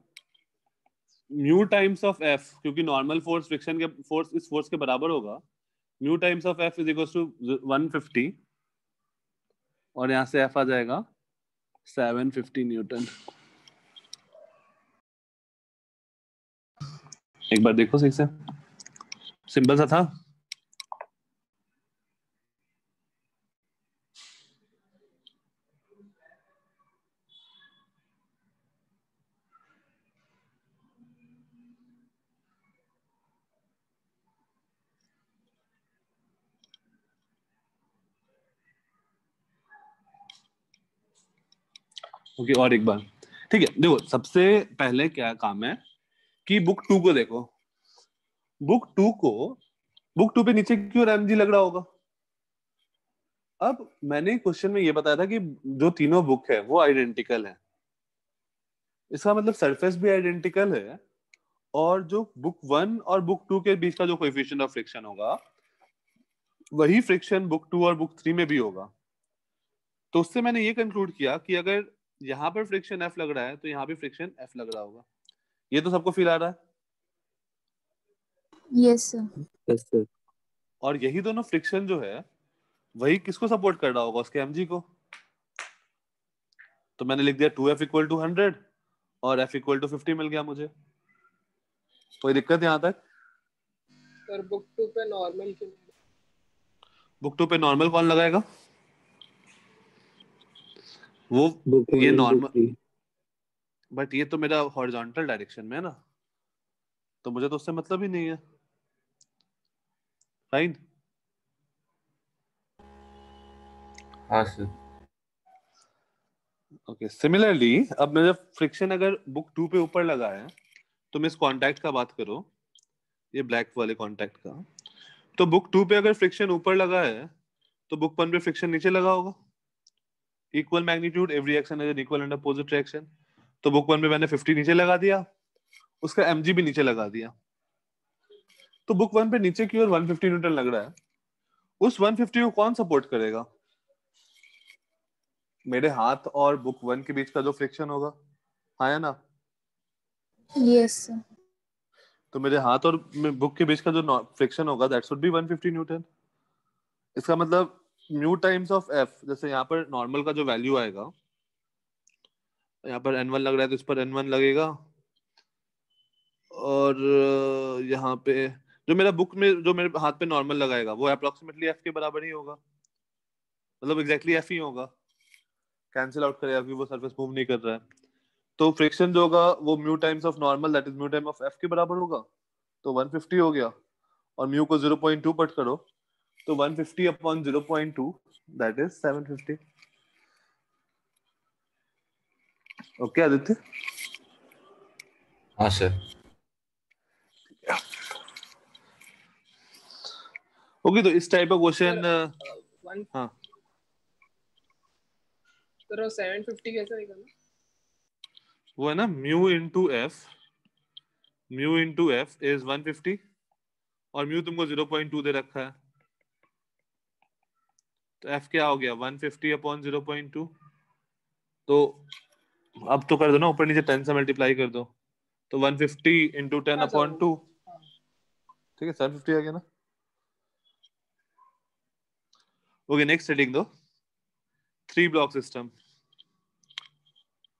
[SPEAKER 1] म्यू टाइम्स ऑफ एफ, क्योंकि नॉर्मल फोर्स फ्रिक्शन के फोर्स इस फोर्स के बराबर होगा, mu times of F is equal to 150, और यहां से एफ आ जाएगा 750 न्यूटन। एक बार देखो सही से, सिंपल सा था। ओके, और एक बार, ठीक है। देखो सबसे पहले क्या काम है कि बुक 2 को देखो। बुक 2 पे नीचे क्यों mg लग रहा होगा? अब मैंने क्वेश्चन में ये बताया था कि जो तीनों बुक है वो आइडेंटिकल है, इसका मतलब सरफेस भी आइडेंटिकल है, और जो बुक 1 और बुक 2 के बीच का जो कोएफिशिएंट ऑफ फ्रिक्शन होगा वही फ्रिक्शन बुक 2 और बुक 3 में भी होगा। तो उससे मैंने ये कंक्लूड किया कि अगर यहाँ पर फ्रिक्शन F लग रहा है तो यहाँ भी फ्रिक्शन F लग रहा होगा। ये तो सबको फील आ रहा है।
[SPEAKER 4] Yes sir.
[SPEAKER 3] Yes sir.
[SPEAKER 1] और यही दोनों फ्रिक्शन जो है वही किसको सपोर्ट कर रहा होगा? उसके mg को। तो मैंने लिख दिया 2f इक्वल टू 100 और f इक्वल टू 50 मिल गया मुझे। कोई दिक्कत यहाँ तक?
[SPEAKER 5] सर बुक 2 पे नॉर्मल क्यों?
[SPEAKER 1] बुक 2 पे नॉर्मल कौन लगाएगा? वो
[SPEAKER 3] बुक
[SPEAKER 1] ये
[SPEAKER 3] 1 और बुक
[SPEAKER 1] नॉर्मल,
[SPEAKER 3] 3।
[SPEAKER 1] बट ये तो मेरा हॉरिजॉन्टल डायरेक्शन में है ना, तो मुझे तो उससे मतलब ही नहीं है। फाइन।
[SPEAKER 6] हाँ सर।
[SPEAKER 1] ओके, सिमिलरली अब मेरा फ्रिक्शन अगर बुक 2 पे ऊपर लगा है, तुम इस कांटेक्ट का बात करो, ये ब्लैक वाले कांटेक्ट का, तो बुक 2 पे अगर फ्रिक्शन ऊपर लगा है तो बुक 1 पे फ्रिक्शन नीचे लगा होगा। Equal magnitude, every action has an equal and opposite reaction. तो बुक 1 पे मैंने 50 नीचे लगा दिया, उसका mg भी नीचे लगा दिया, तो बुक 1 पे नीचे की ओर 150 न्यूटन लग रहा है। उस 150 को कौन सपोर्ट करेगा? मेरे हाथ और बुक 1 के बीच का जो फ्रिक्शन होगा, हाँ या ना?
[SPEAKER 4] Yes sir.
[SPEAKER 1] तो मेरे हाथ और बुक के बीच का जो फ्रिक्शन होगा दैट शुड बी 150 न्यूटन। इसका मतलब म्यू टाइम्स ऑफ एफ, जैसे यहाँ पर नॉर्मल का जो वैल्यू आएगा, यहाँ पर n1 लग रहा है तो इस पर n1 लगेगा, और यहाँ पे जो मेरा बुक में जो मेरे हाथ पे नॉर्मल लगाएगा वो अप्रोक्सीमेटली f के बराबर ही होगा, मतलब एग्जैक्टली f ही होगा। कैंसिल आउट करेगा क्योंकि वो सरफेस मूव नहीं कर रहा है। तो फ्रिक्शन जो होगा वो mu times of normal that is mu time of F के बराबर होगा, तो 150 हो गया, और म्यू को 0.2 पट करो तो 150 upon 0.2 that is 750। Okay Aditya?
[SPEAKER 6] हाँ सर।
[SPEAKER 1] ओके, तो इस टाइप का क्वेश्चन
[SPEAKER 5] वन
[SPEAKER 1] हाँ
[SPEAKER 5] सर 750 कैसे निकाला?
[SPEAKER 1] वो है ना म्यू इंटू एफ इज 150 और म्यू तुमको 0.2 दे रखा है, तो एफ क्या हो गया 150 अपॉन 0.2। तो अब तो कर दो ना, ऊपर नीचे 10 से मल्टीप्लाई कर दो, तो 150 इंटू 10
[SPEAKER 5] हाँ सर
[SPEAKER 1] अपॉन 2,
[SPEAKER 5] हाँ
[SPEAKER 1] ठीक है 750 आ गया ना। ओके नेक्स्ट हेडिंग दो, 3 ब्लॉक सिस्टम।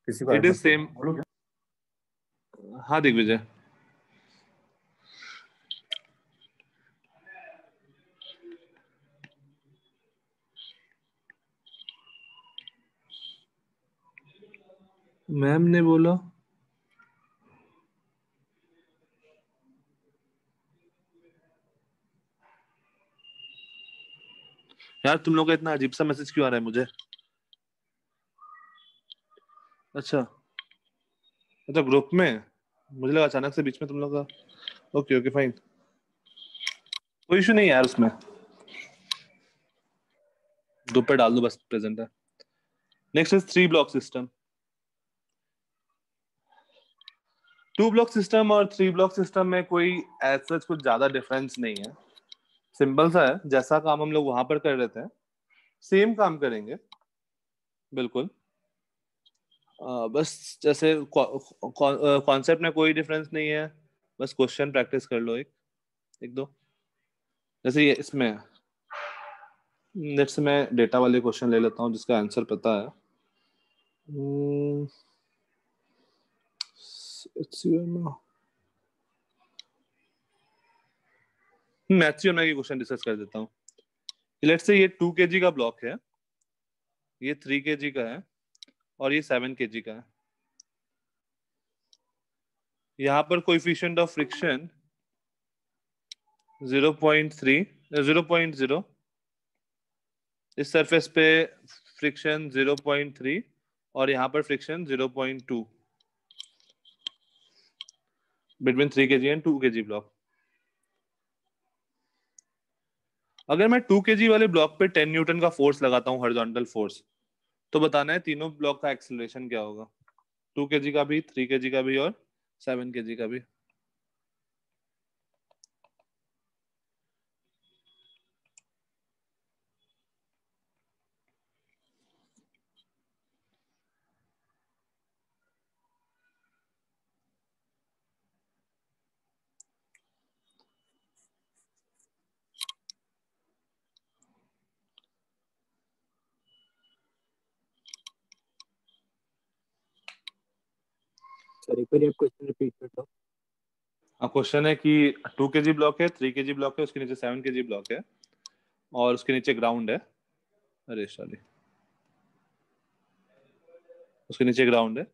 [SPEAKER 6] किसी को
[SPEAKER 1] इट इज
[SPEAKER 6] मत
[SPEAKER 1] सेम।
[SPEAKER 6] बोलो क्या?
[SPEAKER 1] हाँ दिग्विजय। मैम ने बोला यार तुम लोग का इतना अजीब सा मैसेज क्यों आ रहा है मुझे? अच्छा अच्छा, ग्रुप में मुझे लगा अचानक से बीच में तुम लोग का। ओके ओके फाइन, कोई इशू नहीं यार उसमें, ग्रुप पे डाल दो बस प्रेजेंट है। Next is 3 block system. 2 block system और 3 ब्लॉक सिस्टम में कोई ऐसा कुछ ज्यादा डिफरेंस नहीं है, सिंपल सा है, जैसा काम हम लोग वहां पर कर रहे थे सेम काम करेंगे बिल्कुल। बस जैसे कॉन्सेप्ट में कोई डिफरेंस नहीं है, बस क्वेश्चन प्रैक्टिस कर लो एक एक दो। जैसे ये इसमें नेक्स्ट मैं डेटा वाले क्वेश्चन ले लेता हूँ जिसका आंसर पता है। मैथ्स की क्वेश्चन डिस्कस कर देता हूँ। लेट्स से ये 2 kg का ब्लॉक है, ये 3 kg का है और ये 7 kg का है। यहाँ पर कोएफिशिएंट ऑफ फ्रिक्शन 0.3 0.0, इस सरफेस पे फ्रिक्शन 0.3 और यहाँ पर friction 0.2 between 3 kg and 2 kg block. अगर मैं 2 kg वाले ब्लॉक पे 10 न्यूटन का फोर्स लगाता हूँ हॉरिजॉन्टल फोर्स, तो बताना है तीनों ब्लॉक का एक्सेलरेशन क्या होगा, 2 kg का भी, 3 kg का भी और 7 kg का भी।
[SPEAKER 3] सर एक बार आप क्वेश्चन रिपीट कर दो।
[SPEAKER 1] क्वेश्चन है कि 2 kg ब्लॉक है, 3 kg ब्लॉक है, उसके नीचे 7 kg ब्लॉक है और उसके नीचे ग्राउंड है। अरे सॉरी, उसके नीचे ग्राउंड है।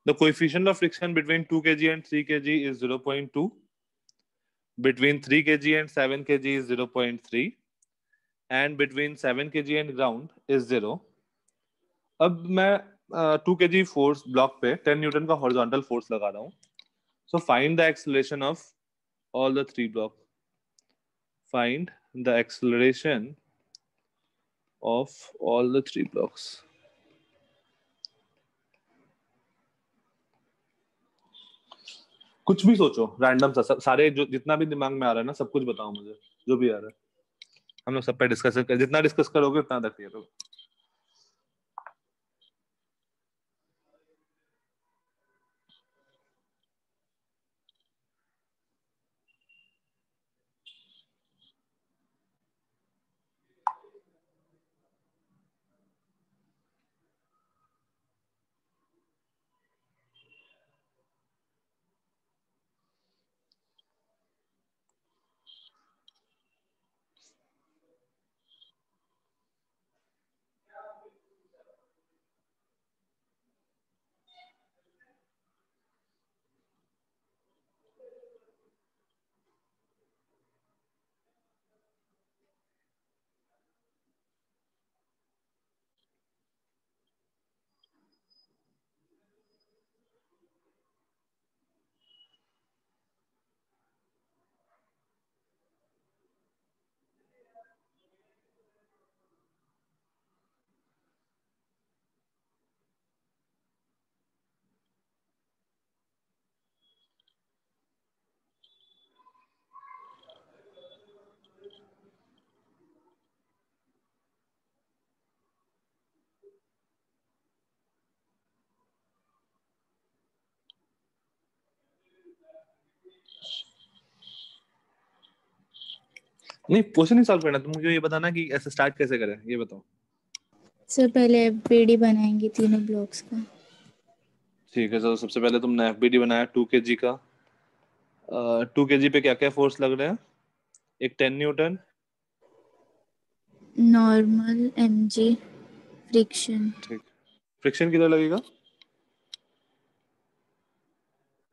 [SPEAKER 1] The coefficient of friction between 2 kg and 3 kg is 0.2, between 3 kg and 7 kg is 0.3 and between 7 kg and ground is 0। अब मैं 2 kg फोर्स ब्लॉक पे 10 न्यूटन का हॉरिजॉन्टल फोर्स लगा रहा हूँ, so find the acceleration of all the 3 block. Find the acceleration of all the 3 blocks। कुछ भी सोचो रैंडम सा, सारे जो जितना भी दिमाग में आ रहा है ना सब कुछ बताओ मुझे, जो भी आ रहा है हम लोग सब पे डिस्कस कर, जितना डिस्कस करोगे उतना तक क्लियर होगा। नहीं क्वेश्चन नहीं सॉल्व करना, तुम मुझे ये बताना कि ऐसे स्टार्ट कैसे करें, ये बताओ।
[SPEAKER 4] सर पहले एफबीडी बनाएंगे तीनों ब्लॉक्स का।
[SPEAKER 1] ठीक है, तो सबसे पहले तुमने एफबीडी बनाया 2 kg का। 2 kg पे क्या क्या फोर्स लग रहे हैं? एक 10 न्यूटन।
[SPEAKER 4] Normal MG friction.
[SPEAKER 1] ठीक, फ्रिक्शन किधर लगेगा?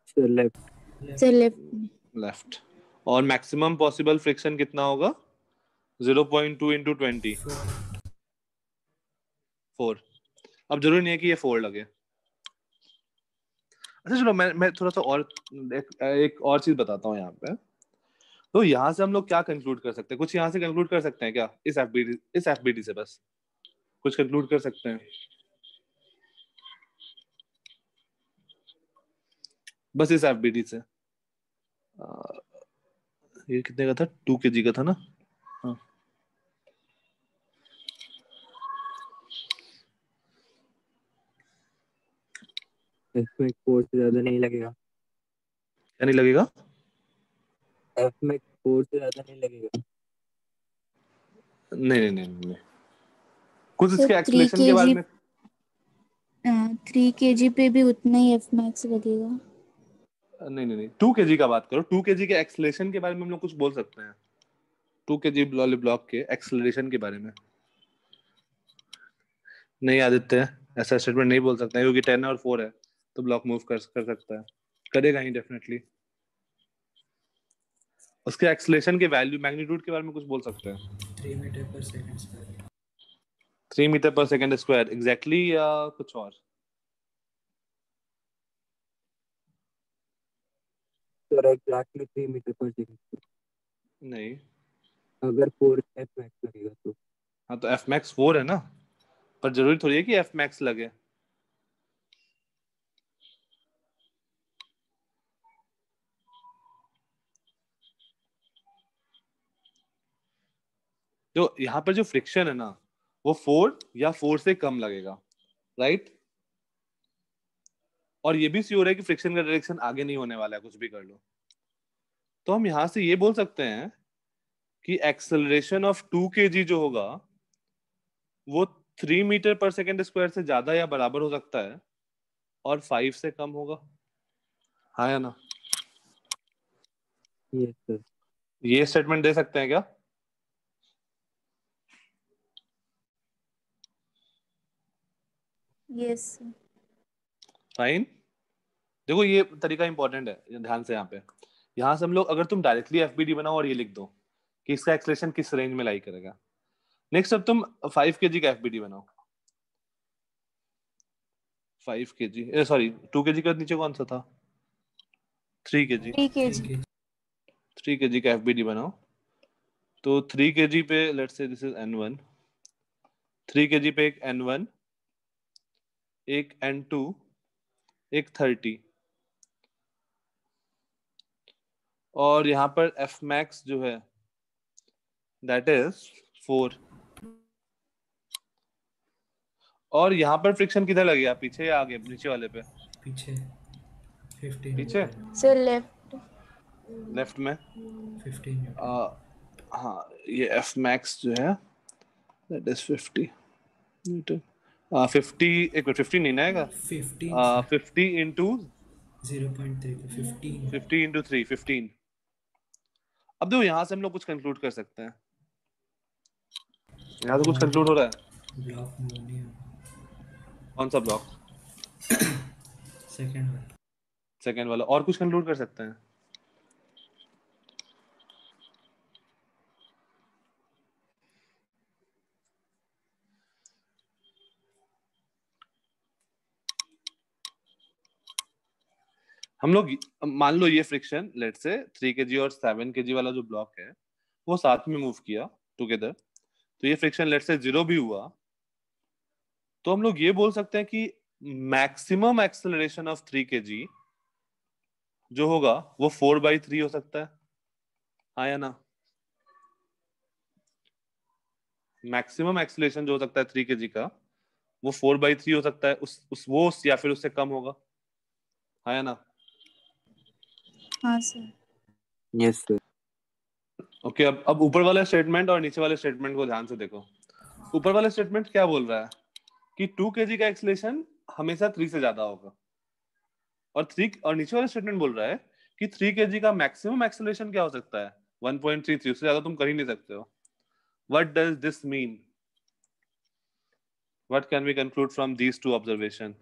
[SPEAKER 3] Sir left.
[SPEAKER 4] सर लेफ्ट में।
[SPEAKER 1] लेफ्ट। और मैक्सिमम पॉसिबल फ्रिक्शन कितना होगा? 0.2 इंटू 20। 4। अब जरूरी नहीं है कि ये 4 लगे। अच्छा चलो, मैं थोड़ा सा और एक और चीज बताता हूँ यहाँ पे। तो यहाँ से हम लोग क्या कंक्लूड कर सकते हैं? कुछ यहाँ से कंक्लूड कर सकते हैं क्या इस एफबीडी से? बस कुछ कंक्लूड कर सकते हैं, बस इस एफबीडी से। अ, ये कितने का था? 2 kg का था ना? हाँ।
[SPEAKER 3] एफ में फोर्स ज्यादा नहीं लगेगा।
[SPEAKER 1] क्या नहीं लगेगा?
[SPEAKER 3] एफ में फोर्स ज्यादा नहीं लगेगा।
[SPEAKER 1] नहीं नहीं नहीं नहीं, कुछ
[SPEAKER 4] सर
[SPEAKER 1] इसके एक्सलेशन के बारे में।
[SPEAKER 4] 3 kg पे भी उतना ही एफ मैक्स लगेगा।
[SPEAKER 1] नहीं नहीं नहीं, 2 kg का बात करो। 2 kg के एक्सलेशन के बारे में हम लोग कुछ बोल सकते हैं? 2 kg वाले ब्लॉक के एक्सलेशन के बारे में? नहीं आदित्य, ऐसा स्टेटमेंट नहीं बोल सकते हैं, क्योंकि 10 और 4 है तो ब्लॉक मूव कर सकता है, करेगा ही डेफिनेटली। उसके एक्सलेशन के वैल्यू मैग्नीट्यूड के बारे में कुछ बोल सकते हैं?
[SPEAKER 2] 3 मीटर पर सेकंड स्क्वायर।
[SPEAKER 1] 3 मीटर पर सेकंड स्क्वायर एग्जैक्टली, या कुछ और?
[SPEAKER 3] सर एग्जैक्टली 3 मीटर पर सेकंड।
[SPEAKER 1] नहीं।
[SPEAKER 3] अगर फोर्स एफ मैक्स लगेगा तो।
[SPEAKER 1] हाँ तो एफ मैक्स 4 है ना, पर जरूरी थोड़ी है कि एफ मैक्स लगे। जो यहाँ पर जो फ्रिक्शन है ना, वो 4 या 4 से कम लगेगा, राइट? और ये भी श्योर है कि फ्रिक्शन का डायरेक्शन आगे नहीं होने वाला है, कुछ भी कर लो। तो हम यहाँ से ये बोल सकते हैं कि एक्सेलरेशन ऑफ 2 kg जो होगा वो 3 मीटर पर सेकेंड स्क्वायर से ज्यादा या बराबर हो सकता है, और 5 से कम होगा। हाँ या ना?
[SPEAKER 3] Yes sir.
[SPEAKER 1] ये स्टेटमेंट दे सकते हैं क्या?
[SPEAKER 4] यस।
[SPEAKER 1] फाइन। देखो ये तरीका इंपॉर्टेंट है, ये ध्यान से। यहाँ पे यहाँ से हम लोग, अगर तुम डायरेक्टली एफबीडी बनाओ और ये लिख दो कि इसका एक्सलेशन किस रेंज में लाई करेगा। नेक्स्ट अब तुम 5 kg का एफबीडी बनाओ। 5 kg, सॉरी 2 kg का नीचे कौन सा था? 3 kg।
[SPEAKER 4] 3 kg।
[SPEAKER 1] 3 kg का एफबीडी बनाओ। तो 3 kg पे let's say this is N1। 3 kg पे एक N1, एक N2, एक 30, और यहाँ पर एफ मैक्स जो है दैट इज 4। और यहाँ पर फ्रिक्शन किधर लगेगा, पीछे या आगे? नीचे वाले पे?
[SPEAKER 2] पीछे 15
[SPEAKER 1] पीछे,
[SPEAKER 4] सर लेफ्ट।
[SPEAKER 1] लेफ्ट में।
[SPEAKER 2] 15 न्यूटन।
[SPEAKER 1] हाँ, ये एफ मैक्स जो है दैट इज 50 न्यूटन। 50, एक मिनट, 50 नहीं ना आएगा?
[SPEAKER 2] 15
[SPEAKER 1] 50 इंटू
[SPEAKER 2] 0.3 तो 15।
[SPEAKER 1] 50 इंटू 3, 15। अब देखो यहाँ से हम लोग कुछ कंक्लूड कर सकते हैं। यहाँ से कुछ कंक्लूड हो रहा है?
[SPEAKER 2] ब्लॉक मूव नहीं होगा।
[SPEAKER 1] कौन सा ब्लॉक?
[SPEAKER 2] सेकंड वाला।
[SPEAKER 1] सेकेंड वाला। और कुछ कंक्लूड कर सकते हैं? हम लोग मान लो ये फ्रिक्शन लेट से 3 kg और 7 kg वाला जो ब्लॉक है वो साथ में मूव किया टुगेदर, तो ये फ्रिक्शन लेट से 0 भी हुआ, तो हम लोग ये बोल सकते हैं कि मैक्सिमम एक्सेलरेशन ऑफ 3 kg जो होगा वो 4/3 हो सकता है। हाँ या ना? मैक्सिमम एक्सेलरेशन जो हो सकता है 3 kg का वो 4/3 हो सकता है, या फिर उससे कम होगा। हाँ या ना?
[SPEAKER 4] हाँ सर।
[SPEAKER 3] Yes sir.
[SPEAKER 1] ओके, अब ऊपर वाला स्टेटमेंट और नीचे वाले स्टेटमेंट को ध्यान से देखो। ऊपर वाला स्टेटमेंट क्या बोल रहा है कि 2 kg का एक्सेलरेशन हमेशा 3 से ज्यादा होगा, और नीचे वाला स्टेटमेंट बोल रहा है कि 3 kg का मैक्सिमम एक्सेलरेशन क्या हो सकता है, 1.33, उससे ज्यादा तुम कर ही नहीं सकते हो। What does this mean? What can we conclude from these two observation?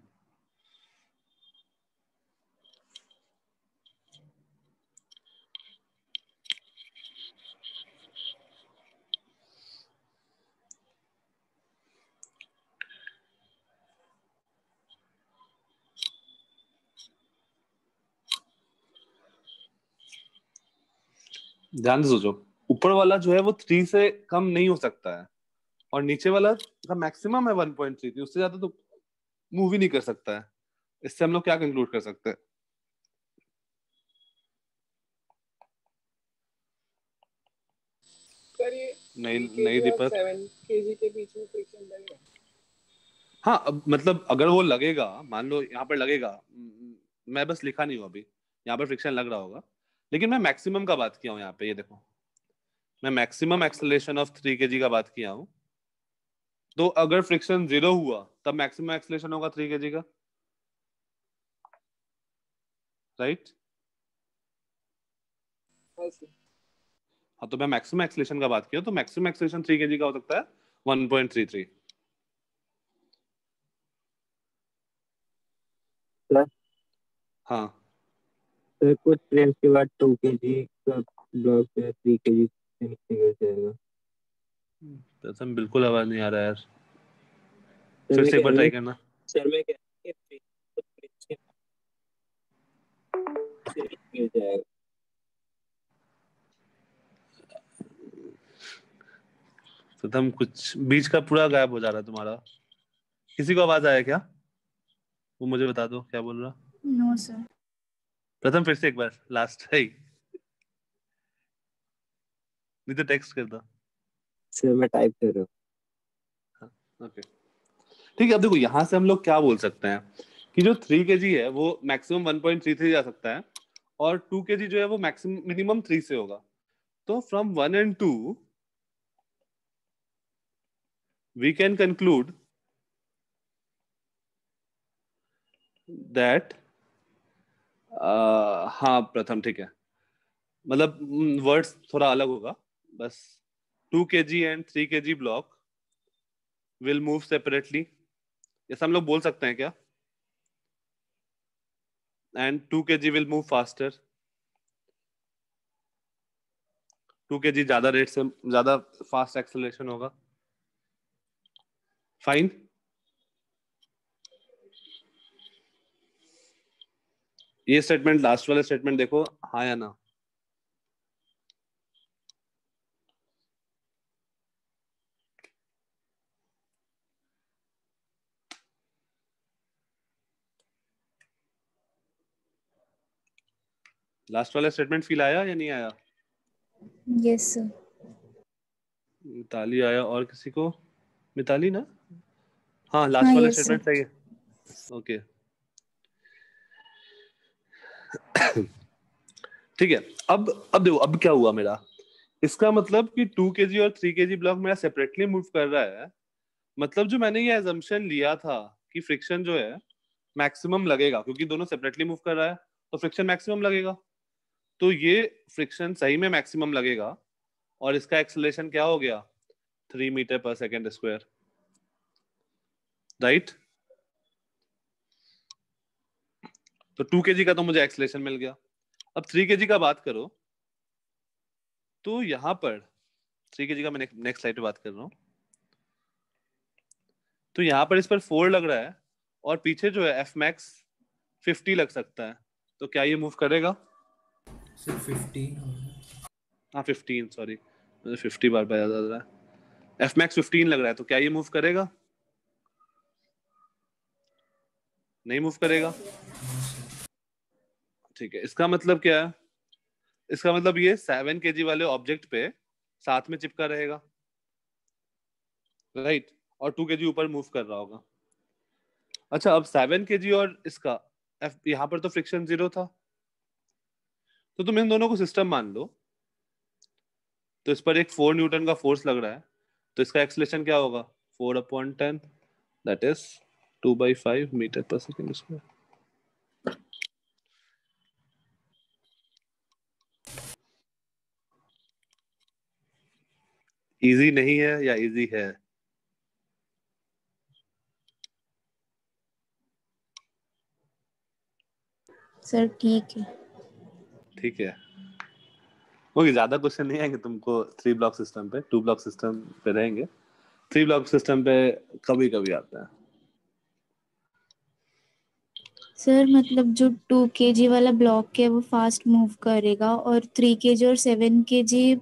[SPEAKER 1] ध्यान से सोचो, ऊपर वाला जो है वो 3 से कम नहीं हो सकता है, और नीचे वाला का मैक्सिमम है 1.33, उससे ज्यादा तो मूव ही नहीं कर सकता है। इससे हम लोग क्या कंक्लूड कर सकते हैं?
[SPEAKER 5] सर ये
[SPEAKER 1] नहीं
[SPEAKER 5] 3
[SPEAKER 1] नहीं
[SPEAKER 5] kg और
[SPEAKER 1] दीपक।
[SPEAKER 5] 7 kg के बीच में फ्रिक्शन लगेगा।
[SPEAKER 1] हाँ, अब मतलब अगर वो लगेगा, मान लो यहाँ पर लगेगा, मैं बस लिखा नहीं हूँ अभी, यहाँ पर फ्रिक्शन लग रहा होगा, लेकिन मैं मैक्सिमम का बात किया हूँ यहाँ पे। ये देखो, मैं मैक्सिमम एक्सेलरेशन ऑफ 3 kg का बात किया हूँ। तो अगर फ्रिक्शन 0 हुआ तब मैक्सिमम एक्सेलरेशन होगा 3 kg का, राइट?
[SPEAKER 5] हाँ सर।
[SPEAKER 1] हाँ, तो मैं मैक्सिमम एक्सेलरेशन का बात किया, तो मैक्सिमम एक्सेलरेशन 3 kg का हो सकता है 1.33।
[SPEAKER 3] सर
[SPEAKER 1] हाँ,
[SPEAKER 3] सर कुछ फ्रेम्स के बाद 2 kg का ब्लॉक जो है 3 kg से नीचे गिर जाएगा।
[SPEAKER 1] प्रथम बिल्कुल आवाज नहीं आ रहा है यार,
[SPEAKER 3] सर
[SPEAKER 1] फिर
[SPEAKER 3] मैं
[SPEAKER 1] से एक
[SPEAKER 3] कह
[SPEAKER 1] बार
[SPEAKER 3] रहा
[SPEAKER 1] ट्राई
[SPEAKER 3] हूँ
[SPEAKER 1] करना।
[SPEAKER 3] सर मैं कह रहा हूँ कि कुछ फ्रेम्स के बाद से गिर जाएगा।
[SPEAKER 1] प्रथम कुछ बीच का पूरा गायब हो जा रहा है तुम्हारा। किसी को आवाज आया क्या? वो मुझे बता दो क्या बोल रहा।
[SPEAKER 4] No sir.
[SPEAKER 1] प्रथम फिर से एक बार लास्ट है, नहीं तो टेक्स्ट कर दो।
[SPEAKER 3] सर मैं टाइप कर रहा हूँ।
[SPEAKER 1] ओके, ठीक है। अब देखो, यहां से हम लोग क्या बोल सकते हैं कि जो 3 kg है वो मैक्सिमम 1.33 जा सकता है, और 2 kg जो है वो मैक्सिमम मिनिमम 3 से होगा। तो from 1 and 2 we can conclude that, हाँ प्रथम ठीक है, मतलब वर्ड्स थोड़ा अलग होगा बस। 2 kg and 3 kg block will move separately, ऐसा हम लोग बोल सकते हैं क्या? And 2 kg will move faster, 2 kg ज्यादा रेट से ज्यादा फास्ट एक्सेलरेशन होगा। फाइन। ये स्टेटमेंट, लास्ट वाला स्टेटमेंट देखो, हाँ या ना? लास्ट वाला स्टेटमेंट फील आया या नहीं आया?
[SPEAKER 4] Yes sir.
[SPEAKER 1] मिताली आया, और किसी को? मिताली ना? हाँ,
[SPEAKER 4] हाँ
[SPEAKER 1] लास्ट वाला
[SPEAKER 4] यस
[SPEAKER 1] स्टेटमेंट
[SPEAKER 4] सर।
[SPEAKER 1] सही है। ओके, ठीक है। अब देखो, अब क्या हुआ मेरा, इसका मतलब कि 2 kg और 3 kg ब्लॉक मेरा सेपरेटली मूव कर रहा है। मतलब जो मैंने ये एजम्पशन लिया था कि फ्रिक्शन जो है मैक्सिमम लगेगा, क्योंकि दोनों सेपरेटली मूव कर रहा है तो फ्रिक्शन मैक्सिमम लगेगा, तो ये फ्रिक्शन सही में मैक्सिमम लगेगा, और इसका एक्सेलरेशन क्या हो गया, 3 मीटर पर सेकेंड स्क्वायर, राइट? तो 2 kg का तो मुझे एक्सेलरेशन मिल गया। अब 3 kg का बात करो, तो यहां पर 3 kg का मैं नेक्स्ट स्लाइड पे बात कर रहा हूँ। तो यहाँ पर इस पर 4 लग रहा है, और पीछे जो है एफ मैक्स 50 लग सकता है, तो क्या ये मूव करेगा?
[SPEAKER 2] सर 15 होगा।
[SPEAKER 1] हाँ 15, सॉरी, मुझे 50 बार याद आ रहा है। एफ मैक्स 15 लग रहा है, तो क्या ये मूव करेगा? नहीं मूव करेगा। ठीक है, इसका मतलब क्या है? इसका मतलब ये 7 kg वाले ऑब्जेक्ट पे साथ में चिपका रहेगा, राइट? और 2 kg ऊपर मूव कर रहा होगा। अच्छा, अब 7 kg और इसका यहाँ पर तो फ्रिक्शन 0 था, तो तुम इन दोनों को सिस्टम मान लो। तो इस पर एक 4 न्यूटन का फोर्स लग रहा है, तो इसका एक्सेलरेशन क्या होगा? 4/10, दैट इज 2/5 मीटर पर सेकेंड स्क्वायर। इजी नहीं है या इजी है?
[SPEAKER 4] सर ठीक है।
[SPEAKER 1] ठीक है, ओके। ज्यादा क्वेश्चन नहीं आएंगे तुमको 3 ब्लॉक सिस्टम पे, 2 ब्लॉक सिस्टम पे रहेंगे। 3 ब्लॉक सिस्टम पे कभी कभी आता है।
[SPEAKER 4] सर मतलब जो 2 kg वाला ब्लॉक है वो फास्ट मूव करेगा और 3 kg और 7 kg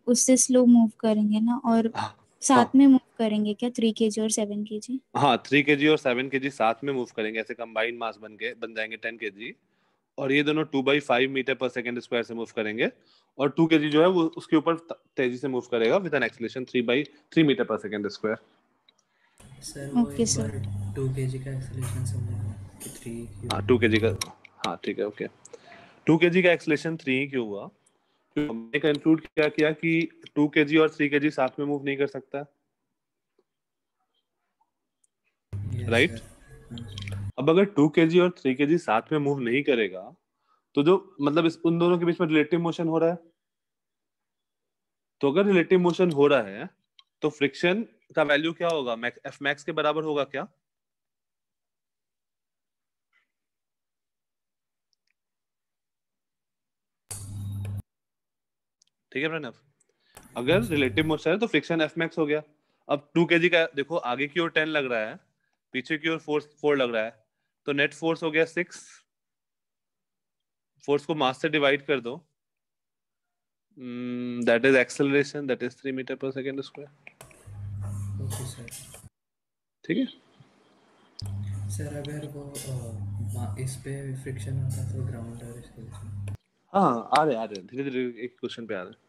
[SPEAKER 4] उससे स्लो मूव करेंगे ना, और
[SPEAKER 1] हाँ
[SPEAKER 4] साथ में मूव करेंगे क्या 3 kg और 7 kg?
[SPEAKER 1] हाँ, 3 kg और 7 kg साथ में मूव करेंगे, ऐसे कंबाइंड मास बन जाएंगे 10 kg। और ये दोनों 2/5 मीटर पर सेकेंड स्क्वायर से मूव करेंगे, और 2 kg जो है वो उसके ऊपर तेजी से मूव करेगा विद एन एक्सेलरेशन 3/3 मीटर पर सेकेंड स्क्वायर।
[SPEAKER 2] सर वो
[SPEAKER 4] ओके
[SPEAKER 2] एक
[SPEAKER 4] सर।
[SPEAKER 2] बार 2 kg का एक्सेलरेशन समझाना कि 3 क्यों?
[SPEAKER 1] हाँ 2 kg का, हाँ ठीक है ओके। 2 kg का एक्सेलरेशन 3 ही क्यों हुआ? क्योंकि हमने कंक्लूड क्या किया कि 2 kg और 3 kg साथ में मूव नहीं कर सकता,
[SPEAKER 2] यस
[SPEAKER 1] राइट?
[SPEAKER 2] सर। हाँ।
[SPEAKER 1] अब अगर 2 kg और 3 kg साथ में मूव नहीं करेगा, तो जो मतलब इस उन दोनों के बीच में रिलेटिव मोशन हो रहा है। तो अगर रिलेटिव मोशन हो रहा है तो फ्रिक्शन का वैल्यू क्या होगा? एफ मैक्स के बराबर होगा क्या? ठीक है प्रणव, अगर रिलेटिव मोशन है तो फ्रिक्शन एफ मैक्स हो गया। अब 2 kg का देखो, आगे की ओर 10 लग रहा है, पीछे की ओर फोर्स 4 लग रहा है, तो नेट फोर्स हो गया 6। फोर्स को मास से डिवाइड कर दो, that is acceleration, that is 3 metre पर सेकेंड स्क्वायर।
[SPEAKER 2] Okay sir.
[SPEAKER 1] ठीक है,
[SPEAKER 2] सर अगर वो इस पे फ्रिक्शन होता तो ग्राउंड और इसके बीच में।
[SPEAKER 1] हाँ आ रहे धीरे धीरे एक क्वेश्चन पे आ रहे हैं।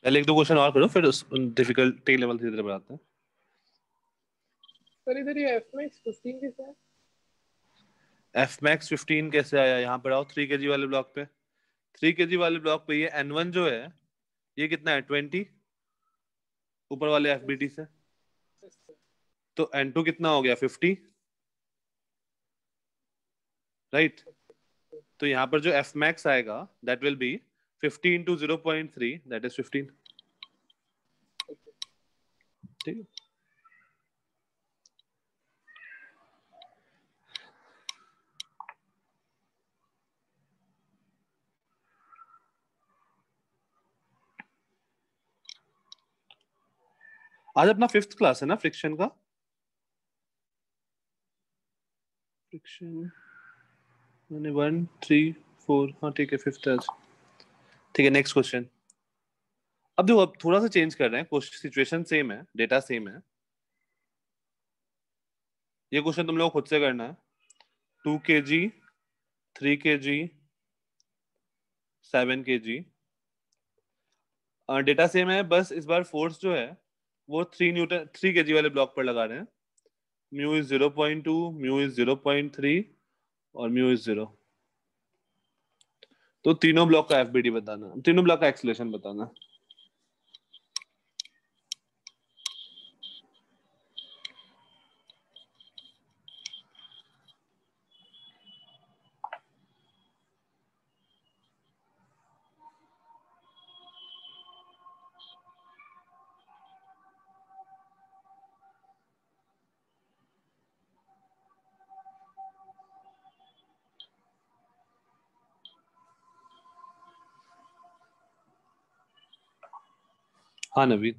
[SPEAKER 1] पहले 1-2 क्वेश्चन और करो, फिर उस डिफिकल्टी लेवल धीरे धीरे बढ़ाते हैं।
[SPEAKER 5] सर इधर ये एफ मैक्स 15 कैसे है?
[SPEAKER 1] एफ मैक्स 15 कैसे आया? यहाँ पर आओ 3 kg वाले ब्लॉक पे। 3 kg वाले ब्लॉक पे ये N1 जो है, ये कितना है? 20 ऊपर वाले एफबीटी से। तो N2 कितना हो गया? 50, राइट? तो यहाँ पर जो एफ मैक्स आएगा that will B 50 into 0.3, that is 15। ठीक है, आज अपना 5th क्लास है ना फ्रिक्शन का? फ्रिक्शन मैंने 1 3 4, हाँ ठीक है 5th आज। ठीक है, नेक्स्ट क्वेश्चन। अब देखो, अब थोड़ा सा चेंज कर रहे हैं, क्वेश्चन सिचुएशन सेम है, डेटा सेम है। ये क्वेश्चन तुम लोग खुद से करना है। 2 kg, 3 kg, 7 kg, data same है, बस इस बार फोर्स जो है वो 3 kg वाले ब्लॉक पर लगा रहे हैं। म्यू इज 0.2, म्यू इज 0.3 और म्यू इज 0। तो तीनों ब्लॉक का एफबीडी बताना, तीनों ब्लॉक का एक्सेलरेशन बताना। हाँ नवीन,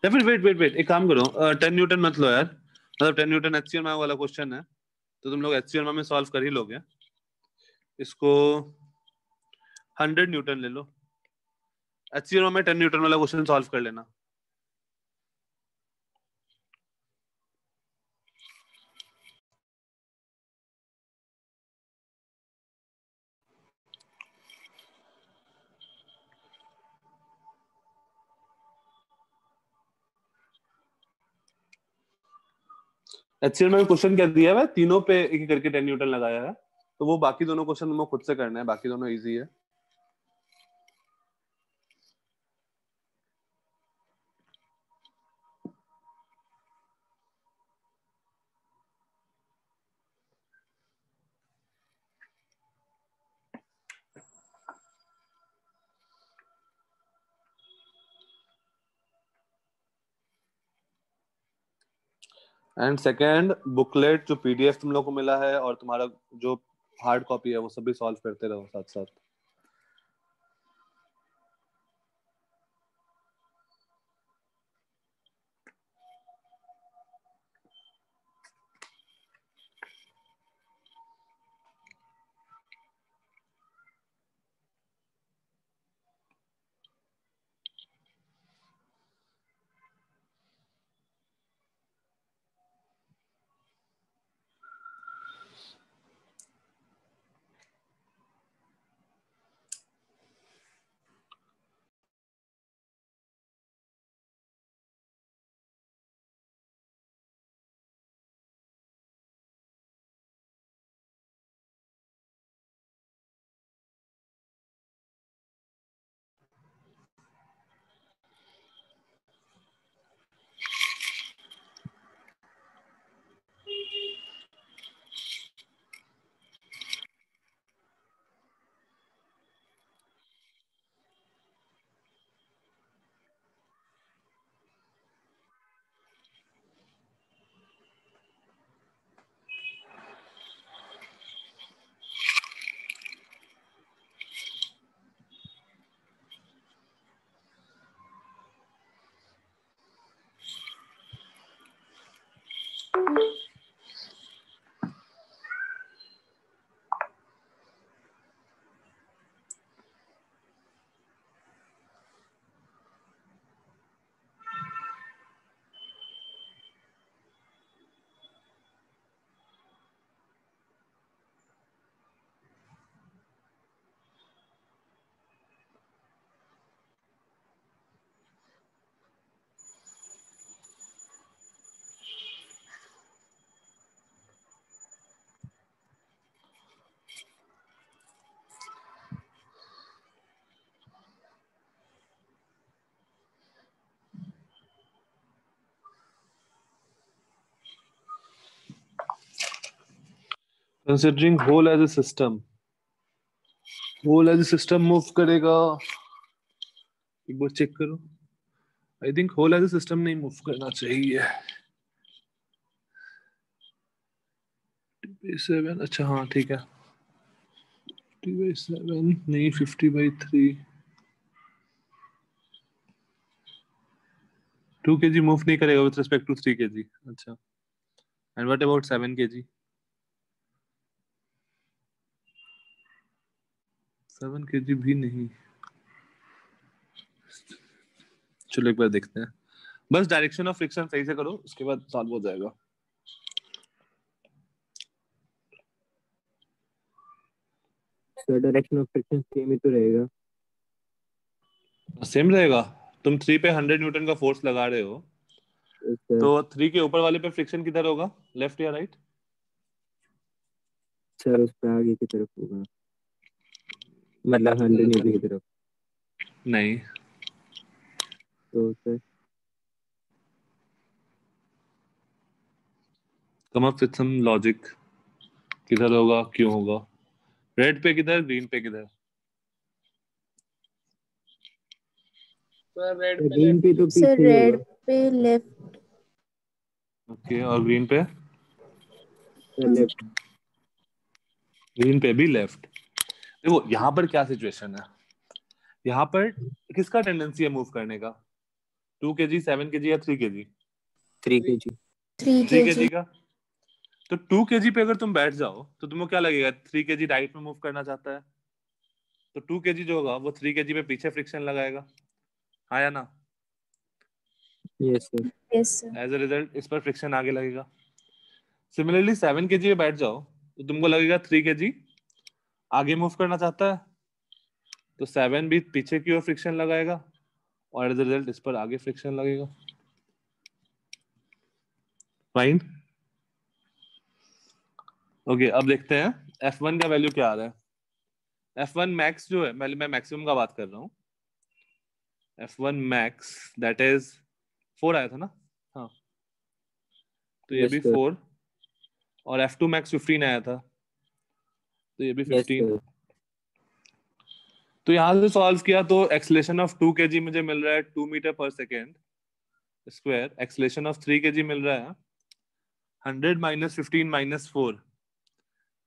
[SPEAKER 1] या फिर वेट एक काम करो, 10 न्यूटन मत लो यार। मतलब 10 न्यूटन एचसीएम वाला क्वेश्चन है, तो तुम लोग एचसीएम में सॉल्व कर ही लोगे। इसको 100 न्यूटन ले लो, एचसीएम में 10 न्यूटन वाला क्वेश्चन सॉल्व कर लेना। HCl में क्वेश्चन क्या दिया है, तीनों पे एक एक करके 10 न्यूटन लगाया है, तो वो बाकी दोनों क्वेश्चन तुमको खुद से करना है, बाकी दोनों इजी है। एंड सेकेंड, बुकलेट जो PDF तुम लोग को मिला है और तुम्हारा जो हार्ड कॉपी है वो सब भी सॉल्व करते रहो साथ साथ। Considering whole as a system, whole as a system move करेगा, एक बार चेक करो। I think whole as a system नहीं मूव करना चाहिए। 50/7, अच्छा हाँ ठीक है, 50/7 नहीं, 50/3, 2 kg मूव नहीं करेगा विथ रिस्पेक्ट टू 3 kg। अच्छा, and what about 7 kg? 7 kg भी नहीं। चलो एक बार देखते हैं, बस डायरेक्शन ऑफ फ्रिक्शन सही से करो, उसके बाद सॉल्व हो जाएगा।
[SPEAKER 3] Sir direction of friction same ही तो रहेगा।
[SPEAKER 1] सेम रहेगा, तुम 3 पे 100 न्यूटन का फोर्स लगा रहे हो,
[SPEAKER 3] सर
[SPEAKER 1] तो 3 के ऊपर वाले पे फ्रिक्शन किधर होगा, लेफ्ट या राइट?
[SPEAKER 3] सर उस पे आगे की तरफ होगा, मतलब 100 न्यूटन की तरफ।
[SPEAKER 1] नहीं,
[SPEAKER 3] तो sir
[SPEAKER 1] come up with some logic, किधर होगा, क्यों होगा? रेड पे किधर, ग्रीन पे किधर?
[SPEAKER 5] सर रेड पे
[SPEAKER 3] ग्रीन पे तो
[SPEAKER 4] सर
[SPEAKER 3] पीछे ही
[SPEAKER 4] रेड
[SPEAKER 3] होगा।
[SPEAKER 4] पे लेफ्ट।
[SPEAKER 1] ओके, और ग्रीन पे?
[SPEAKER 3] Sir left.
[SPEAKER 1] ग्रीन पे भी लेफ्ट। देखो यहाँ पर क्या सिचुएशन है, यहाँ पर किसका टेंडेंसी है मूव करने का, 2 kg, 7 kg या 3 kg?
[SPEAKER 3] 3 kg।
[SPEAKER 4] 3
[SPEAKER 1] 3
[SPEAKER 4] kg।
[SPEAKER 1] kg का, तो 2 kg पे अगर तुम बैठ जाओ तो तुमको क्या लगेगा, 3 kg राइट में मूव करना चाहता है, तो 2 kg जो होगा वो 3 kg पे पीछे फ्रिक्शन लगाएगा, हाँ या ना?
[SPEAKER 3] Yes sir.
[SPEAKER 4] Yes sir.
[SPEAKER 1] As a result इस पर फ्रिक्शन आगे लगेगा। सिमिलरली 7 kg पे बैठ जाओ तो तुमको लगेगा 3 kg आगे मूव करना चाहता है, तो 7 भी पीछे की ओर फ्रिक्शन लगाएगा, और एज अ रिजल्ट इस पर आगे फ्रिक्शन लगेगा। फाइन। ओके अब देखते हैं F1 का वैल्यू क्या आ रहा है। F1 मैक्स जो है, मैं मैक्सिमम का बात कर रहा हूँ। F1 मैक्स दैट इज 4 आया था ना। हाँ तो ये
[SPEAKER 3] यस
[SPEAKER 1] भी
[SPEAKER 3] सर
[SPEAKER 1] 4 और F2 मैक्स 15 आया था तो ये भी
[SPEAKER 3] यस
[SPEAKER 1] 15।
[SPEAKER 3] सर
[SPEAKER 1] तो यहां से सॉल्व किया तो एक्सेलरेशन ऑफ 2 kg मुझे मिल रहा है 2 मीटर पर second square. Acceleration of 3 kg मिल रहा है 100 माइनस 15 माइनस 4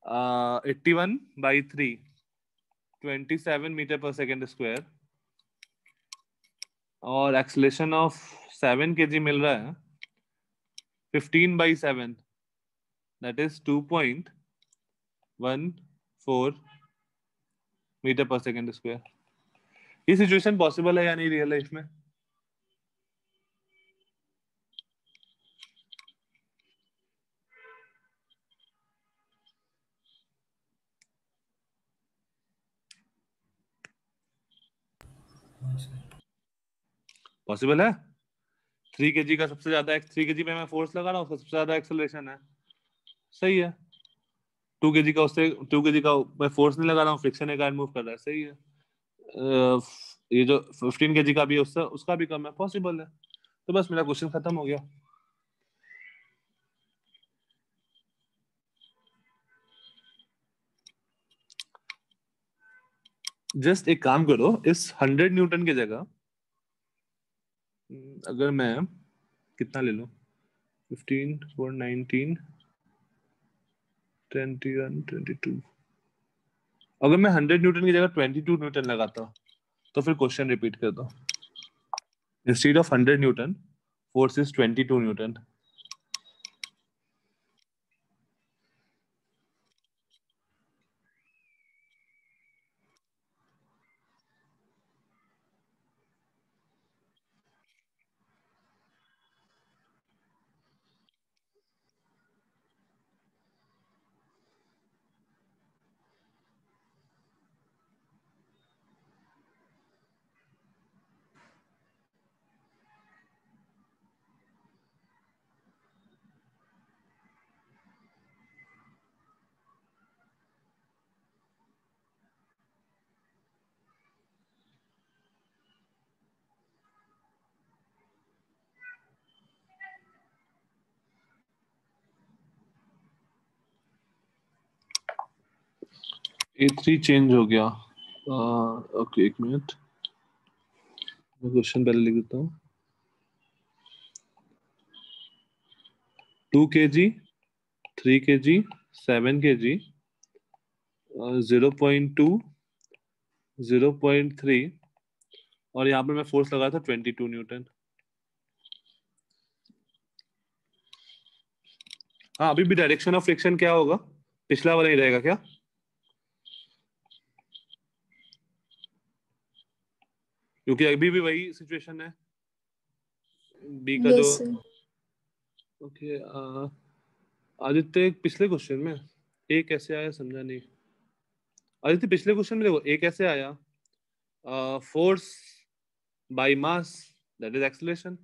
[SPEAKER 1] 81/3 27 मीटर पर सेकेंड स्क्वायर। और एक्सेलरेशन ऑफ 7 kg मिल रहा है 15/7 दैट इज 2.14 मीटर पर सेकेंड स्क्वायर। ये सिचुएशन पॉसिबल है या नहीं रियल लाइफ में?
[SPEAKER 2] हाँ सर।
[SPEAKER 1] पॉसिबल है। 3 kg का सबसे ज्यादा 3 kg पे मैं फोर्स लगा रहा हूँ, उसका सबसे ज्यादा एक्सेलरेशन है। सही है। 2 kg का उससे 2 kg का मैं फोर्स नहीं लगा रहा हूँ, फ्रिक्शन के कारण मूव कर रहा है। सही है। ये जो 15 kg का भी है उसका उसका भी कम है, पॉसिबल है। तो बस मेरा क्वेश्चन खत्म हो गया। जस्ट एक काम करो, इस 100 न्यूटन की जगह अगर मैं कितना ले लूं 15 4 19 21 22, अगर मैं 100 न्यूटन की जगह 22 न्यूटन लगाता तो फिर क्वेश्चन रिपीट कर दो। Instead of 100 Newton force is 22 Newton. A3 change हो गया। ओके एक मिनट, मैं क्वेश्चन पहले लिख देता हूँ। 2 kg 3 kg 7 kg 0.2 0.3 और यहाँ पे मैं फोर्स लगा था 22 न्यूटन। हाँ अभी भी डायरेक्शन ऑफ फ्रिक्शन क्या होगा, पिछला वाला ही रहेगा क्या? क्योंकि अभी भी वही सिचुएशन है बी का जो।
[SPEAKER 4] Yes sir.
[SPEAKER 1] ओके आदित्य पिछले क्वेश्चन में ए कैसे आया समझा नहीं। आदित्य पिछले क्वेश्चन में देखो ए कैसे आया, force by mass that is acceleration.